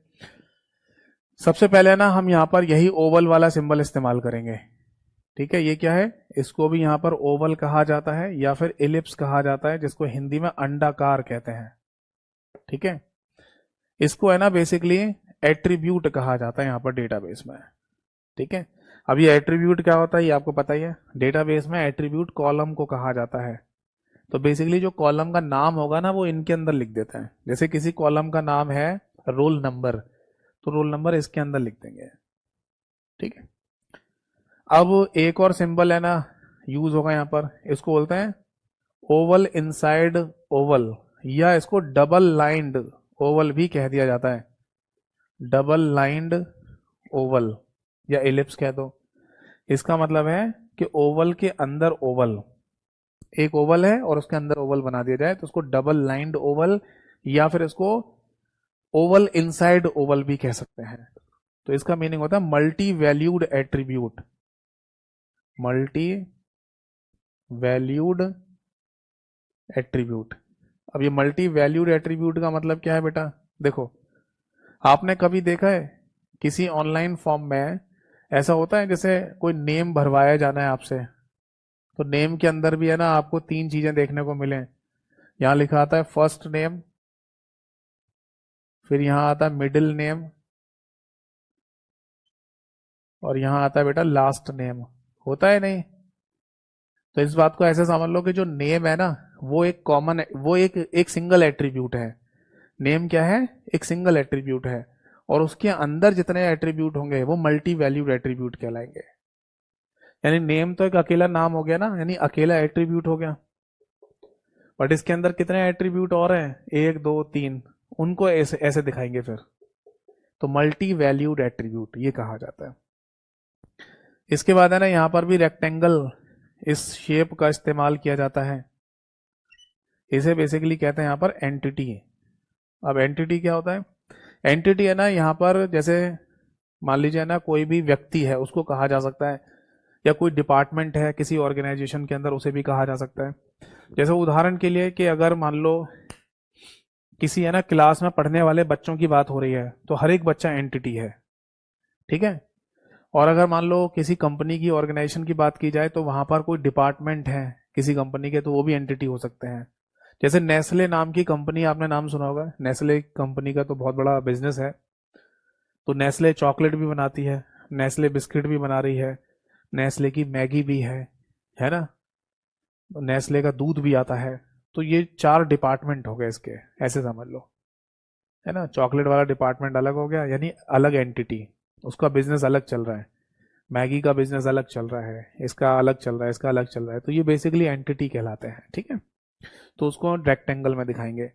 सबसे पहले ना हम यहाँ पर यही ओवल वाला सिंबल इस्तेमाल करेंगे। ठीक है, ये क्या है? इसको भी यहाँ पर ओवल कहा जाता है या फिर एलिप्स कहा जाता है, जिसको हिंदी में अंडाकार कहते हैं। ठीक है, इसको है ना बेसिकली एट्रीब्यूट कहा जाता है यहाँ पर डेटाबेस में। ठीक है, अब ये एट्रीब्यूट क्या होता है ये आपको पता ही है। डेटाबेस में एट्रीब्यूट कॉलम को कहा जाता है। तो बेसिकली जो कॉलम का नाम होगा ना वो इनके अंदर लिख देते हैं। जैसे किसी कॉलम का नाम है रोल नंबर, तो रोल नंबर इसके अंदर लिख देंगे। ठीक है, अब एक और सिंबल है ना यूज होगा यहाँ पर, इसको बोलते हैं ओवल इनसाइड ओवल, या इसको डबल लाइंड ओवल भी कह दिया जाता है। डबल लाइंड ओवल या एलिप्स कह दो। इसका मतलब है कि ओवल के अंदर ओवल, एक ओवल है और उसके अंदर ओवल बना दिया जाए तो उसको डबल लाइंड ओवल या फिर इसको ओवल इनसाइड ओवल भी कह सकते हैं। तो इसका मीनिंग होता है multi valued attribute. Multi valued attribute. अब ये मल्टी वैल्यूड एट्रीब्यूट का मतलब क्या है बेटा? देखो, आपने कभी देखा है किसी ऑनलाइन फॉर्म में ऐसा होता है जैसे कोई नेम भरवाया जाना है आपसे, तो नेम के अंदर भी है ना आपको 3 चीजें देखने को मिले। यहां लिखा आता है फर्स्ट नेम, फिर यहां आता है मिडिल नेम, और यहां आता है बेटा लास्ट नेम। होता है नहीं? तो इस बात को ऐसे समझ लो कि जो नेम है ना वो एक कॉमन, वो एक सिंगल एट्रीब्यूट है। नेम क्या है? एक सिंगल एट्रीब्यूट है, और उसके अंदर जितने एट्रीब्यूट होंगे वो मल्टी वैल्यूड एट्रीब्यूट कहलाएंगे। यानी नेम तो एक अकेला नाम हो गया ना, यानी अकेला एट्रीब्यूट हो गया, बट इसके अंदर कितने एट्रीब्यूट और हैं? 1 2 3, उनको ऐसे ऐसे दिखाएंगे फिर। तो मल्टी वैल्यूड एट्रीब्यूट ये कहा जाता है। इसके बाद है ना यहां पर भी रेक्टेंगल, इस शेप का इस्तेमाल किया जाता है। इसे बेसिकली कहते हैं यहां पर एंटिटी। अब एंटिटी क्या होता है? एंटिटी है ना यहाँ पर, जैसे मान लीजिए ना कोई भी व्यक्ति है उसको कहा जा सकता है, या कोई डिपार्टमेंट है किसी ऑर्गेनाइजेशन के अंदर उसे भी कहा जा सकता है। जैसे उदाहरण के लिए कि अगर मान लो किसी है ना क्लास में पढ़ने वाले बच्चों की बात हो रही है, तो हर एक बच्चा एंटिटी है। ठीक है, और अगर मान लो किसी कंपनी की ऑर्गेनाइजेशन की बात की जाए तो वहां पर कोई डिपार्टमेंट है किसी कंपनी के, तो वो भी एंटिटी हो सकते हैं। जैसे नेस्ले नाम की कंपनी, आपने नाम सुना होगा, नेस्ले कंपनी का तो बहुत बड़ा बिजनेस है। तो नेस्ले चॉकलेट भी बनाती है, नेस्ले बिस्किट भी बना रही है, नेस्ले की मैगी भी है ना, नेस्ले का दूध भी आता है। तो ये 4 डिपार्टमेंट हो गए इसके, ऐसे समझ लो, है ना। चॉकलेट वाला डिपार्टमेंट अलग हो गया, यानी अलग एंटिटी, उसका बिजनेस अलग चल रहा है। मैगी का बिजनेस अलग चल रहा है, इसका अलग चल रहा है, इसका अलग चल रहा है। तो ये बेसिकली एंटिटी कहलाते हैं, ठीक है। तो उसको रेक्टेंगल में दिखाएंगे।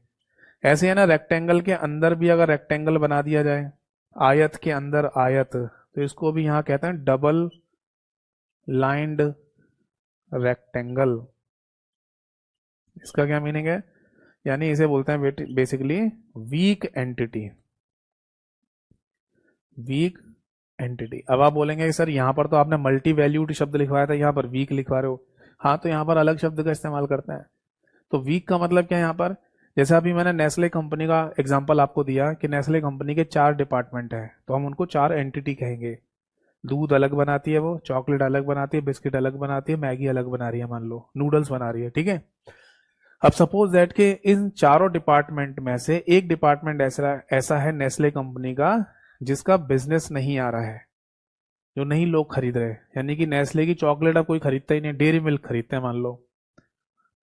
ऐसे है ना, रेक्टेंगल के अंदर भी अगर रेक्टेंगल बना दिया जाए, आयत के अंदर आयत, तो इसको भी यहाँ कहते हैं डबल लाइंड रेक्टेंगल। इसका क्या मीनिंग है? यानी इसे बोलते हैं basically weak entity, weak entity. अब आप बोलेंगे कि सर यहाँ पर तो आपने मल्टी वैल्यूड शब्द लिखवाया था, यहाँ पर वीक लिखवा रहे हो। हाँ, तो यहाँ पर अलग शब्द का इस्तेमाल करते हैं। तो वीक का मतलब क्या है यहाँ पर? जैसे अभी मैंने नेस्ले कंपनी का एग्जांपल आपको दिया कि नेस्ले कंपनी के 4 डिपार्टमेंट है, तो हम उनको 4 एंटिटी कहेंगे। दूध अलग बनाती है वो, चॉकलेट अलग बनाती है, बिस्किट अलग बनाती है, मैगी अलग बना रही है, मान लो नूडल्स बना रही है, ठीक है। अब सपोज दैट के इन चारों डिपार्टमेंट में से एक डिपार्टमेंट ऐसा ऐसा है नेस्ले कंपनी का जिसका बिजनेस नहीं आ रहा है, जो नहीं लोग खरीद रहे, यानी कि नेस्ले की चॉकलेट अब कोई खरीदता ही नहीं, डेयरी मिल्क खरीदते हैं मान लो,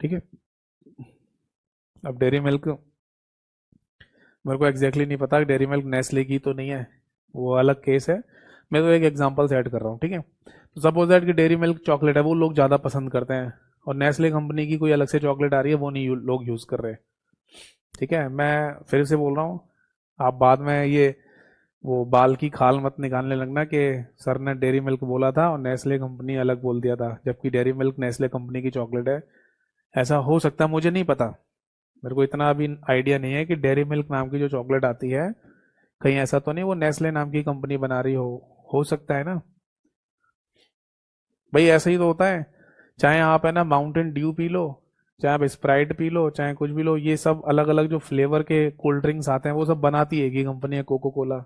ठीक है। अब डेयरी मिल्क, मेरे को एग्जैक्टली नहीं पता, डेयरी मिल्क नेस्ले की तो नहीं है, वो अलग केस है। मैं तो एक एग्जांपल सेट कर रहा हूँ, ठीक है। तो सपोज दैट कि डेयरी मिल्क चॉकलेट है, वो लोग ज़्यादा पसंद करते हैं, और नेस्ले कंपनी की कोई अलग से चॉकलेट आ रही है, वो नहीं लोग यूज़ कर रहे, ठीक है। मैं फिर से बोल रहा हूँ, आप बाद में ये वो बाल की खाल मत निकालने लगना कि सर ने डेयरी मिल्क बोला था और नेस्ले कंपनी अलग बोल दिया था, जबकि डेयरी मिल्क नेस्ले कंपनी की चॉकलेट है। ऐसा हो सकता है, मुझे नहीं पता, मेरे को इतना अभी आइडिया नहीं है कि डेयरी मिल्क नाम की जो चॉकलेट आती है, कहीं ऐसा तो नहीं वो नेस्ले नाम की कंपनी बना रही हो सकता है ना। भाई ऐसा ही तो होता है, चाहे आप है ना माउंटेन ड्यू पी लो, चाहे आप स्प्राइट पी लो, चाहे कुछ भी लो, ये सब अलग अलग जो फ्लेवर के कोल्ड ड्रिंक्स आते हैं वो सब बनाती है एक ही कंपनी है, कोको कोला,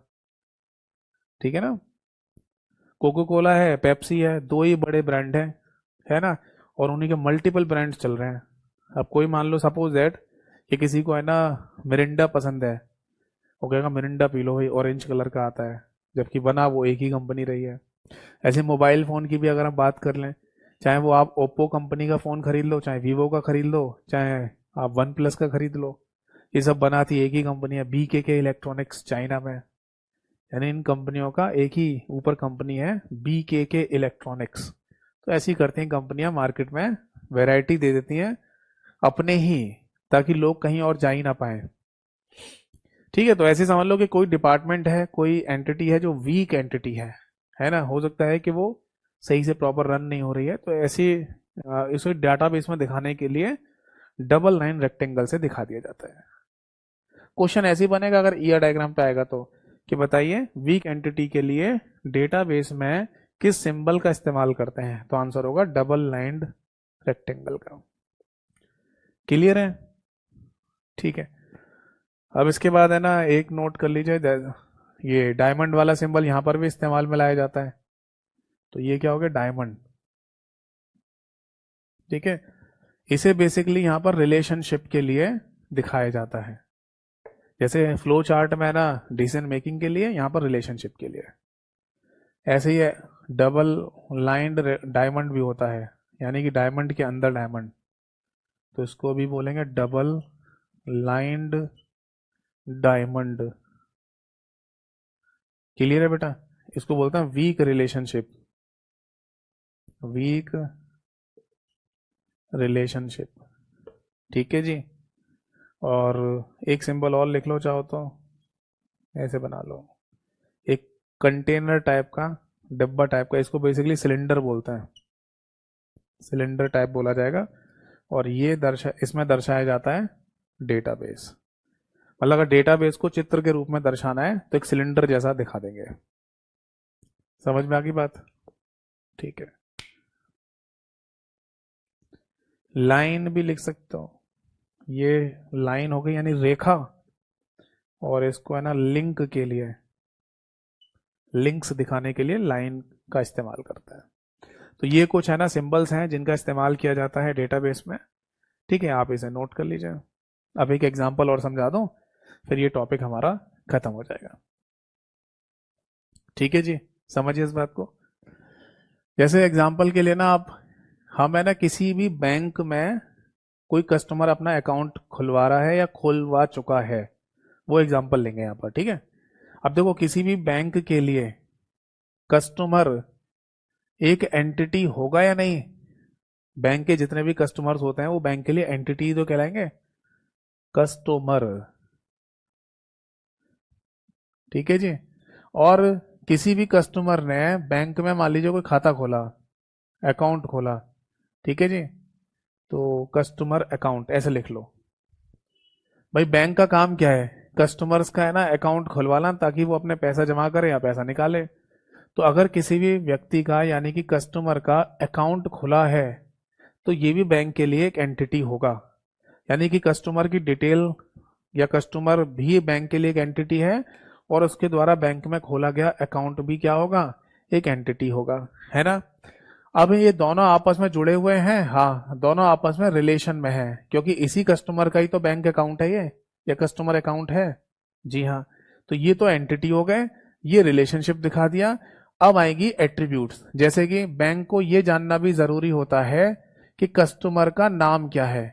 ठीक है ना। कोको कोला है, पेप्सी है, 2 ही बड़े ब्रांड हैं, है ना। और उन्हीं के मल्टीपल ब्रांड्स चल रहे हैं। अब कोई मान लो सपोज दैट कि किसी को है ना मिरिंडा पसंद है, वो कहेगा मिरिंडा पी लो भाई, ऑरेंज कलर का आता है, जबकि बना वो एक ही कंपनी रही है। ऐसे मोबाइल फ़ोन की भी अगर हम बात कर लें, चाहे वो आप ओप्पो कंपनी का फ़ोन खरीद लो, चाहे वीवो का खरीद लो, चाहे आप वन प्लस का खरीद लो, ये सब बनाती एक ही कंपनी है, BKK इलेक्ट्रॉनिक्स, चाइना में। यानी इन कंपनियों का एक ही ऊपर कंपनी है, BKK इलेक्ट्रॉनिक्स। तो ऐसी करती हैं कंपनियां, मार्केट में वैरायटी दे देती हैं अपने ही, ताकि लोग कहीं और जा ही ना पाए, ठीक है। तो ऐसे समझ लो कि कोई डिपार्टमेंट है, कोई एंटिटी है जो वीक एंटिटी है ना, हो सकता है कि वो सही से प्रॉपर रन नहीं हो रही है, तो ऐसे इसे डाटाबेस में दिखाने के लिए डबल लाइन रेक्टेंगल से दिखा दिया जाता है। क्वेश्चन ऐसे ही बनेगा अगर ईयर डायग्राम पे आएगा तो, कि बताइए वीक एंटिटी के लिए डेटाबेस में किस सिंबल का इस्तेमाल करते हैं, तो आंसर होगा डबल लाइंड रेक्टेंगल का। क्लियर है? ठीक है। अब इसके बाद है ना एक नोट कर लीजिए, ये डायमंड वाला सिंबल यहाँ पर भी इस्तेमाल में लाया जाता है। तो ये क्या हो गया? डायमंड, ठीक है। इसे बेसिकली यहाँ पर रिलेशनशिप के लिए दिखाया जाता है, जैसे फ्लो चार्ट में है ना डिसीजन मेकिंग के लिए, यहाँ पर रिलेशनशिप के लिए। ऐसे ही डबल लाइंड डायमंड भी होता है, यानी कि डायमंड के अंदर डायमंड, तो इसको भी बोलेंगे डबल लाइंड डायमंड। क्लियर है बेटा? इसको बोलते हैं वीक रिलेशनशिप, वीक रिलेशनशिप, ठीक है जी। और एक सिंबल और लिख लो चाहो तो, ऐसे बना लो, एक कंटेनर टाइप का, डब्बा टाइप का, इसको बेसिकली सिलेंडर बोलते हैं, सिलेंडर टाइप बोला जाएगा। और ये इसमें दर्शाया जाता है डेटाबेस। मतलब अगर डेटाबेस को चित्र के रूप में दर्शाना है तो एक सिलेंडर जैसा दिखा देंगे। समझ में आ गई बात? ठीक है। लाइन भी लिख सकते हो, ये लाइन हो गई यानी रेखा, और इसको है ना लिंक के लिए, लिंक्स दिखाने के लिए लाइन का इस्तेमाल करता है। तो ये कुछ है ना सिंबल्स हैं जिनका इस्तेमाल किया जाता है डेटाबेस में। ठीक है, आप इसे नोट कर लीजिए। अब एक एग्जांपल और समझा दूं, फिर ये टॉपिक हमारा खत्म हो जाएगा। ठीक है जी, समझिए इस बात को। जैसे एग्जांपल के लिए ना आप, हम है ना किसी भी बैंक में कोई कस्टमर अपना अकाउंट खुलवा रहा है या खुलवा चुका है, वो एग्जांपल लेंगे यहाँ पर। ठीक है, अब देखो किसी भी बैंक के लिए कस्टमर एक एंटिटी होगा या नहीं। बैंक के जितने भी कस्टमर्स होते हैं वो बैंक के लिए एंटिटी तो कहलाएंगे, कस्टमर। ठीक है जी। और किसी भी कस्टमर ने बैंक में मान लीजिए कोई खाता खोला, अकाउंट खोला, ठीक है जी, तो कस्टमर अकाउंट ऐसे लिख लो। भाई बैंक का काम क्या है, कस्टमर्स का है ना अकाउंट खुलवाना, ताकि वो अपने पैसा जमा करे या पैसा निकाले। तो अगर किसी भी व्यक्ति का यानी कि कस्टमर का अकाउंट खुला है तो ये भी बैंक के लिए एक एंटिटी होगा। यानी कि कस्टमर की डिटेल या कस्टमर भी बैंक के लिए एक एंटिटी है, और उसके द्वारा बैंक में खोला गया अकाउंट भी क्या होगा, एक एंटिटी होगा, है ना। अब ये दोनों आपस में जुड़े हुए हैं, हाँ दोनों आपस में रिलेशन में है, क्योंकि इसी कस्टमर का ही तो बैंक अकाउंट है ये, या कस्टमर अकाउंट है। जी हाँ, तो ये तो एंटिटी हो गए, ये रिलेशनशिप दिखा दिया। अब आएगी एट्रीब्यूट्स, जैसे कि बैंक को ये जानना भी जरूरी होता है कि कस्टमर का नाम क्या है।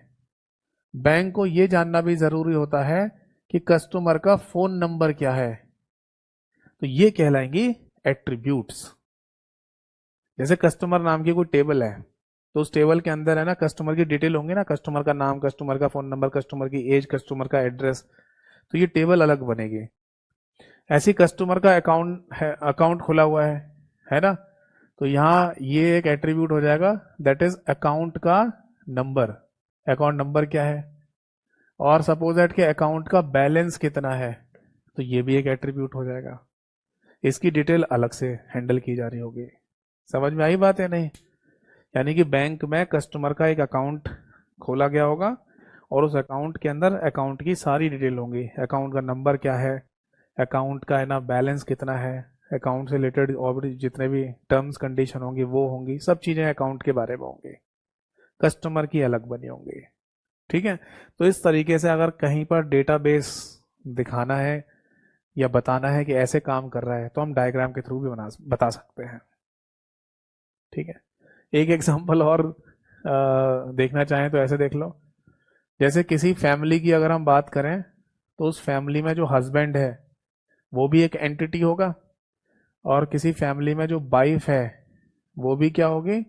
बैंक को ये जानना भी जरूरी होता है कि कस्टमर का फोन नंबर क्या है। तो ये कहलाएंगी एट्रीब्यूट्स। जैसे कस्टमर नाम की कोई टेबल है, तो उस टेबल के अंदर है ना कस्टमर की डिटेल होंगी ना, कस्टमर का नाम, कस्टमर का फोन नंबर, कस्टमर की एज, कस्टमर का एड्रेस, तो ये टेबल अलग बनेगी। ऐसी कस्टमर का अकाउंट है, अकाउंट खुला हुआ है ना, तो यहाँ ये एक एट्रीब्यूट हो जाएगा, दैट इज अकाउंट का नंबर। अकाउंट नंबर क्या है, और सपोज दैट के अकाउंट का बैलेंस कितना है, तो ये भी एक एट्रीब्यूट हो जाएगा। इसकी डिटेल अलग से हैंडल की जा रही होगी। समझ में आई बात है नहीं। यानी कि बैंक में कस्टमर का एक अकाउंट खोला गया होगा, और उस अकाउंट के अंदर अकाउंट की सारी डिटेल होंगी, अकाउंट का नंबर क्या है, अकाउंट का है ना बैलेंस कितना है, अकाउंट से रिलेटेड और भी जितने भी टर्म्स कंडीशन होंगी वो होंगी, सब चीज़ें अकाउंट के बारे में होंगी, कस्टमर की अलग बनी होंगी। ठीक है, तो इस तरीके से अगर कहीं पर डेटाबेस दिखाना है या बताना है कि ऐसे काम कर रहा है, तो हम डायग्राम के थ्रू भी बता सकते हैं। ठीक है, एक एग्जांपल और देखना चाहें तो ऐसे देख लो। जैसे किसी फैमिली की अगर हम बात करें, तो उस फैमिली में जो हस्बैंड है वो भी एक एंटिटी होगा, और किसी फैमिली में जो वाइफ है वो भी क्या होगी,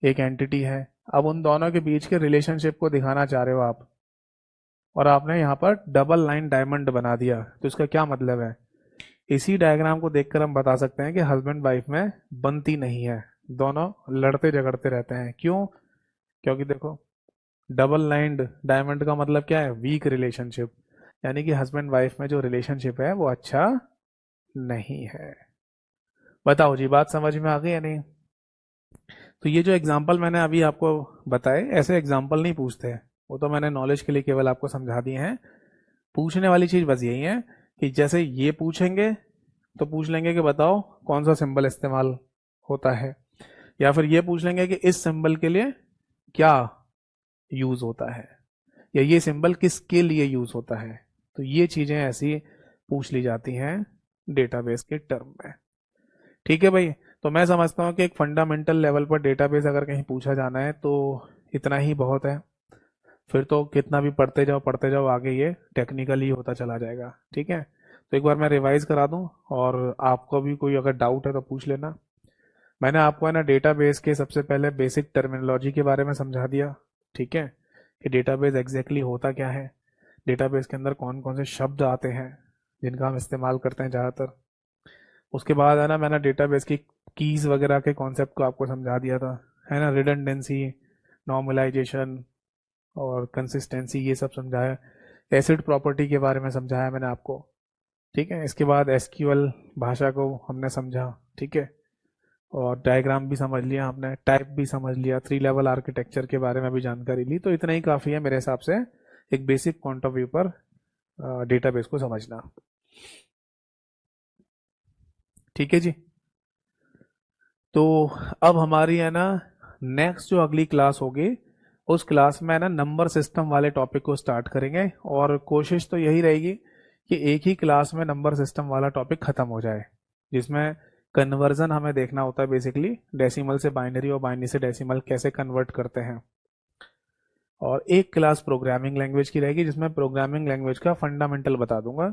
एक एंटिटी है। अब उन दोनों के बीच के रिलेशनशिप को दिखाना चाह रहे हो आप, और आपने यहाँ पर डबल लाइन डायमंड बना दिया, तो इसका क्या मतलब है। इसी डायग्राम को देखकर हम बता सकते हैं कि हस्बैंड वाइफ में बनती नहीं है, दोनों लड़ते झगड़ते रहते हैं। क्यों, क्योंकि देखो डबल लाइंड डायमंड का मतलब क्या है, वीक रिलेशनशिप, यानी कि हस्बैंड वाइफ में जो रिलेशनशिप है वो अच्छा नहीं है। बताओ जी, बात समझ में आ गई या नहीं। तो ये जो एग्जाम्पल मैंने अभी आपको बताए, ऐसे एग्जाम्पल नहीं पूछते हैं, वो तो मैंने नॉलेज के लिए केवल आपको समझा दिए हैं। पूछने वाली चीज बस यही है कि जैसे ये पूछेंगे तो पूछ लेंगे कि बताओ कौन सा सिंबल इस्तेमाल होता है, या फिर ये पूछ लेंगे कि इस सिंबल के लिए क्या यूज होता है, या ये सिंबल किसके लिए यूज होता है। तो ये चीजें ऐसी पूछ ली जाती हैं डेटाबेस के टर्म में। ठीक है भाई, तो मैं समझता हूँ कि एक फंडामेंटल लेवल पर डेटाबेस अगर कहीं पूछा जाना है तो इतना ही बहुत है। फिर तो कितना भी पढ़ते जाओ आगे ये टेक्निकल ही होता चला जाएगा। ठीक है, तो एक बार मैं रिवाइज करा दूं, और आपको भी कोई अगर डाउट है तो पूछ लेना। मैंने आपको है ना डेटाबेस के सबसे पहले बेसिक टर्मिनोलॉजी के बारे में समझा दिया। ठीक है, कि डेटाबेस एग्जैक्टली होता क्या है, डेटाबेस के अंदर कौन कौन से शब्द आते हैं जिनका हम इस्तेमाल करते हैं ज़्यादातर। उसके बाद है ना मैंने डेटाबेस की कीज वगैरह के कॉन्सेप्ट को आपको समझा दिया था, है ना, रिडंडेंसी, नॉर्मलाइजेशन और कंसिस्टेंसी, ये सब समझाया। एसिड प्रॉपर्टी के बारे में समझाया मैंने आपको। ठीक है, इसके बाद एसक्यूएल भाषा को हमने समझा। ठीक है, और डायग्राम भी समझ लिया हमने, टाइप भी समझ लिया, 3 लेवल आर्किटेक्चर के बारे में भी जानकारी ली। तो इतना ही काफ़ी है मेरे हिसाब से एक बेसिक पॉइंट ऑफ व्यू पर डेटाबेस को समझना। ठीक ठीक है जी। तो अब हमारी है ना नेक्स्ट जो अगली क्लास होगी, उस क्लास में है ना नंबर सिस्टम वाले टॉपिक को स्टार्ट करेंगे, और कोशिश तो यही रहेगी कि एक ही क्लास में नंबर सिस्टम वाला टॉपिक खत्म हो जाए, जिसमें कन्वर्जन हमें देखना होता है, बेसिकली डेसिमल से बाइनरी और बाइनरी से डेसिमल कैसे कन्वर्ट करते हैं। और एक क्लास प्रोग्रामिंग लैंग्वेज की रहेगी, जिसमें प्रोग्रामिंग लैंग्वेज का फंडामेंटल बता दूंगा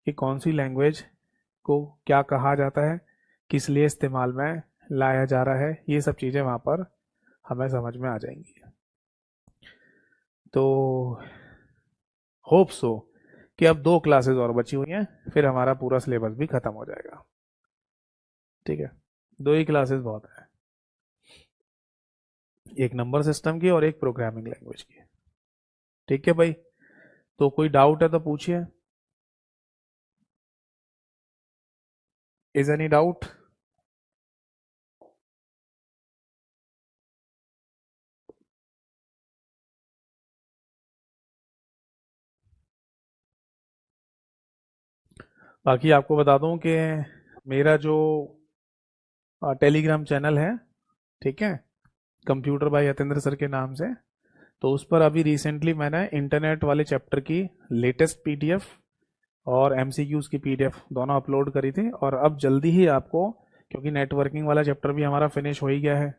कि कौन सी लैंग्वेज को क्या कहा जाता है, किस लिए इस्तेमाल में लाया जा रहा है, ये सब चीज़ें वहाँ पर हमें समझ में आ जाएंगी। तो होप सो कि अब 2 क्लासेस और बची हुई हैं, फिर हमारा पूरा सिलेबस भी खत्म हो जाएगा। ठीक है, 2 ही क्लासेस बहुत है, एक नंबर सिस्टम की और एक प्रोग्रामिंग लैंग्वेज की। ठीक है भाई, तो कोई डाउट है तो पूछिए। Is any doubt? बाकी आपको बता दूं कि मेरा जो टेलीग्राम चैनल है, ठीक है, कंप्यूटर बाय यतेंद्र सर के नाम से, तो उस पर अभी रिसेंटली मैंने इंटरनेट वाले चैप्टर की लेटेस्ट पीडीएफ और एमसीक्यूज की पीडीएफ दोनों अपलोड करी थी, और अब जल्दी ही आपको, क्योंकि नेटवर्किंग वाला चैप्टर भी हमारा फिनिश हो ही गया है,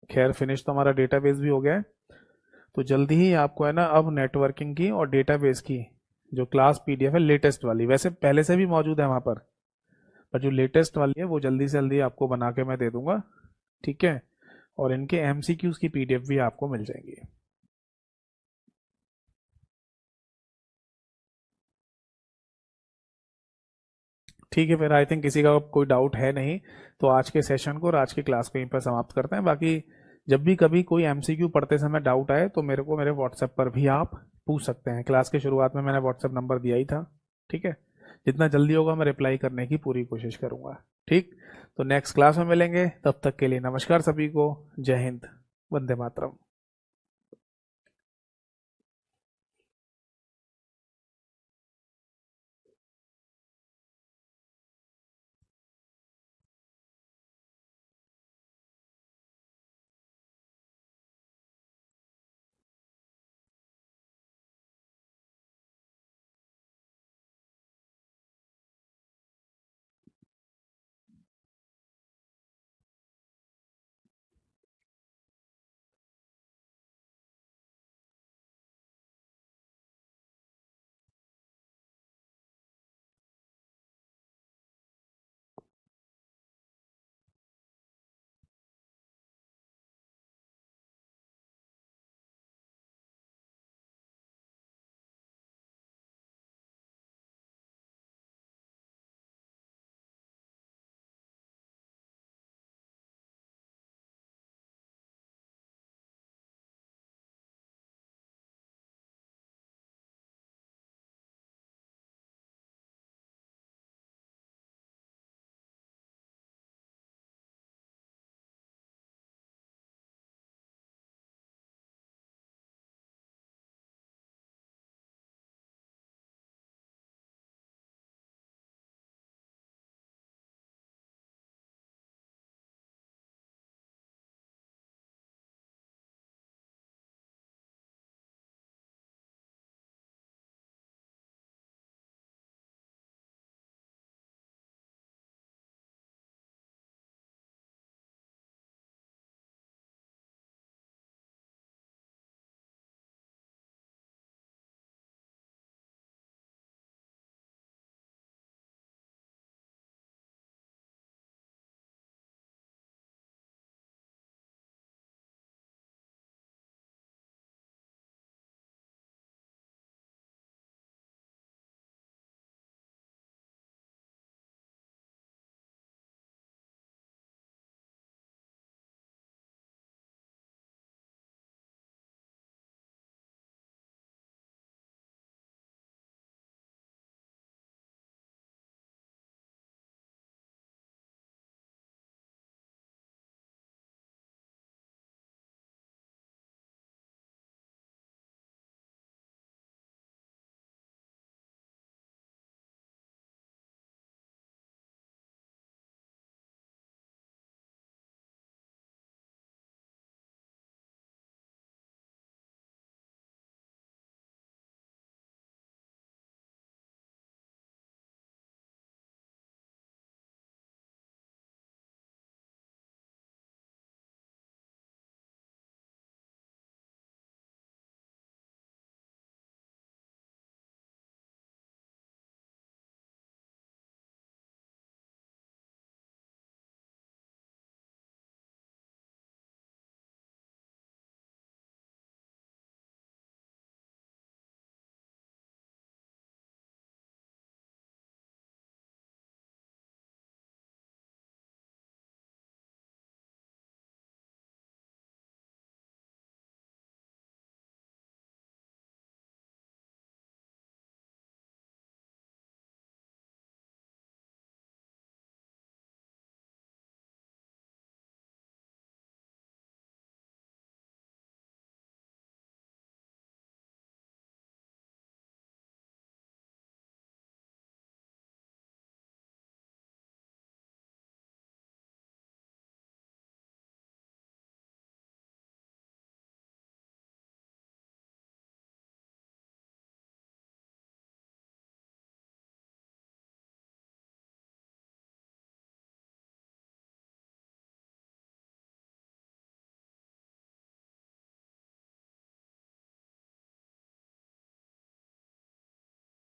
खैर फिनिश तो हमारा डेटाबेस भी हो गया है, तो जल्दी ही आपको है ना अब नेटवर्किंग की और डेटाबेस की जो क्लास पीडीएफ है लेटेस्ट वाली, वैसे पहले से भी मौजूद है वहाँ पर जो लेटेस्ट वाली है वो जल्दी से जल्दी आपको बना के मैं दे दूंगा। ठीक है, और इनके एमसीक्यूज की पीडीएफ भी आपको मिल जाएंगी। ठीक है, फिर आई थिंक किसी का कोई डाउट है नहीं, तो आज के सेशन को और आज की क्लास को यहीं पर समाप्त करते हैं। बाकी जब भी कभी कोई एमसीक्यू पढ़ते समय डाउट आए तो मेरे को मेरे व्हाट्सएप पर भी आप पूछ सकते हैं। क्लास के शुरुआत में मैंने व्हाट्सएप नंबर दिया ही था। ठीक है, जितना जल्दी होगा मैं रिप्लाई करने की पूरी कोशिश करूंगा। ठीक, तो नेक्स्ट क्लास में मिलेंगे, तब तक के लिए नमस्कार सभी को, जय हिंद, वंदे मातरम।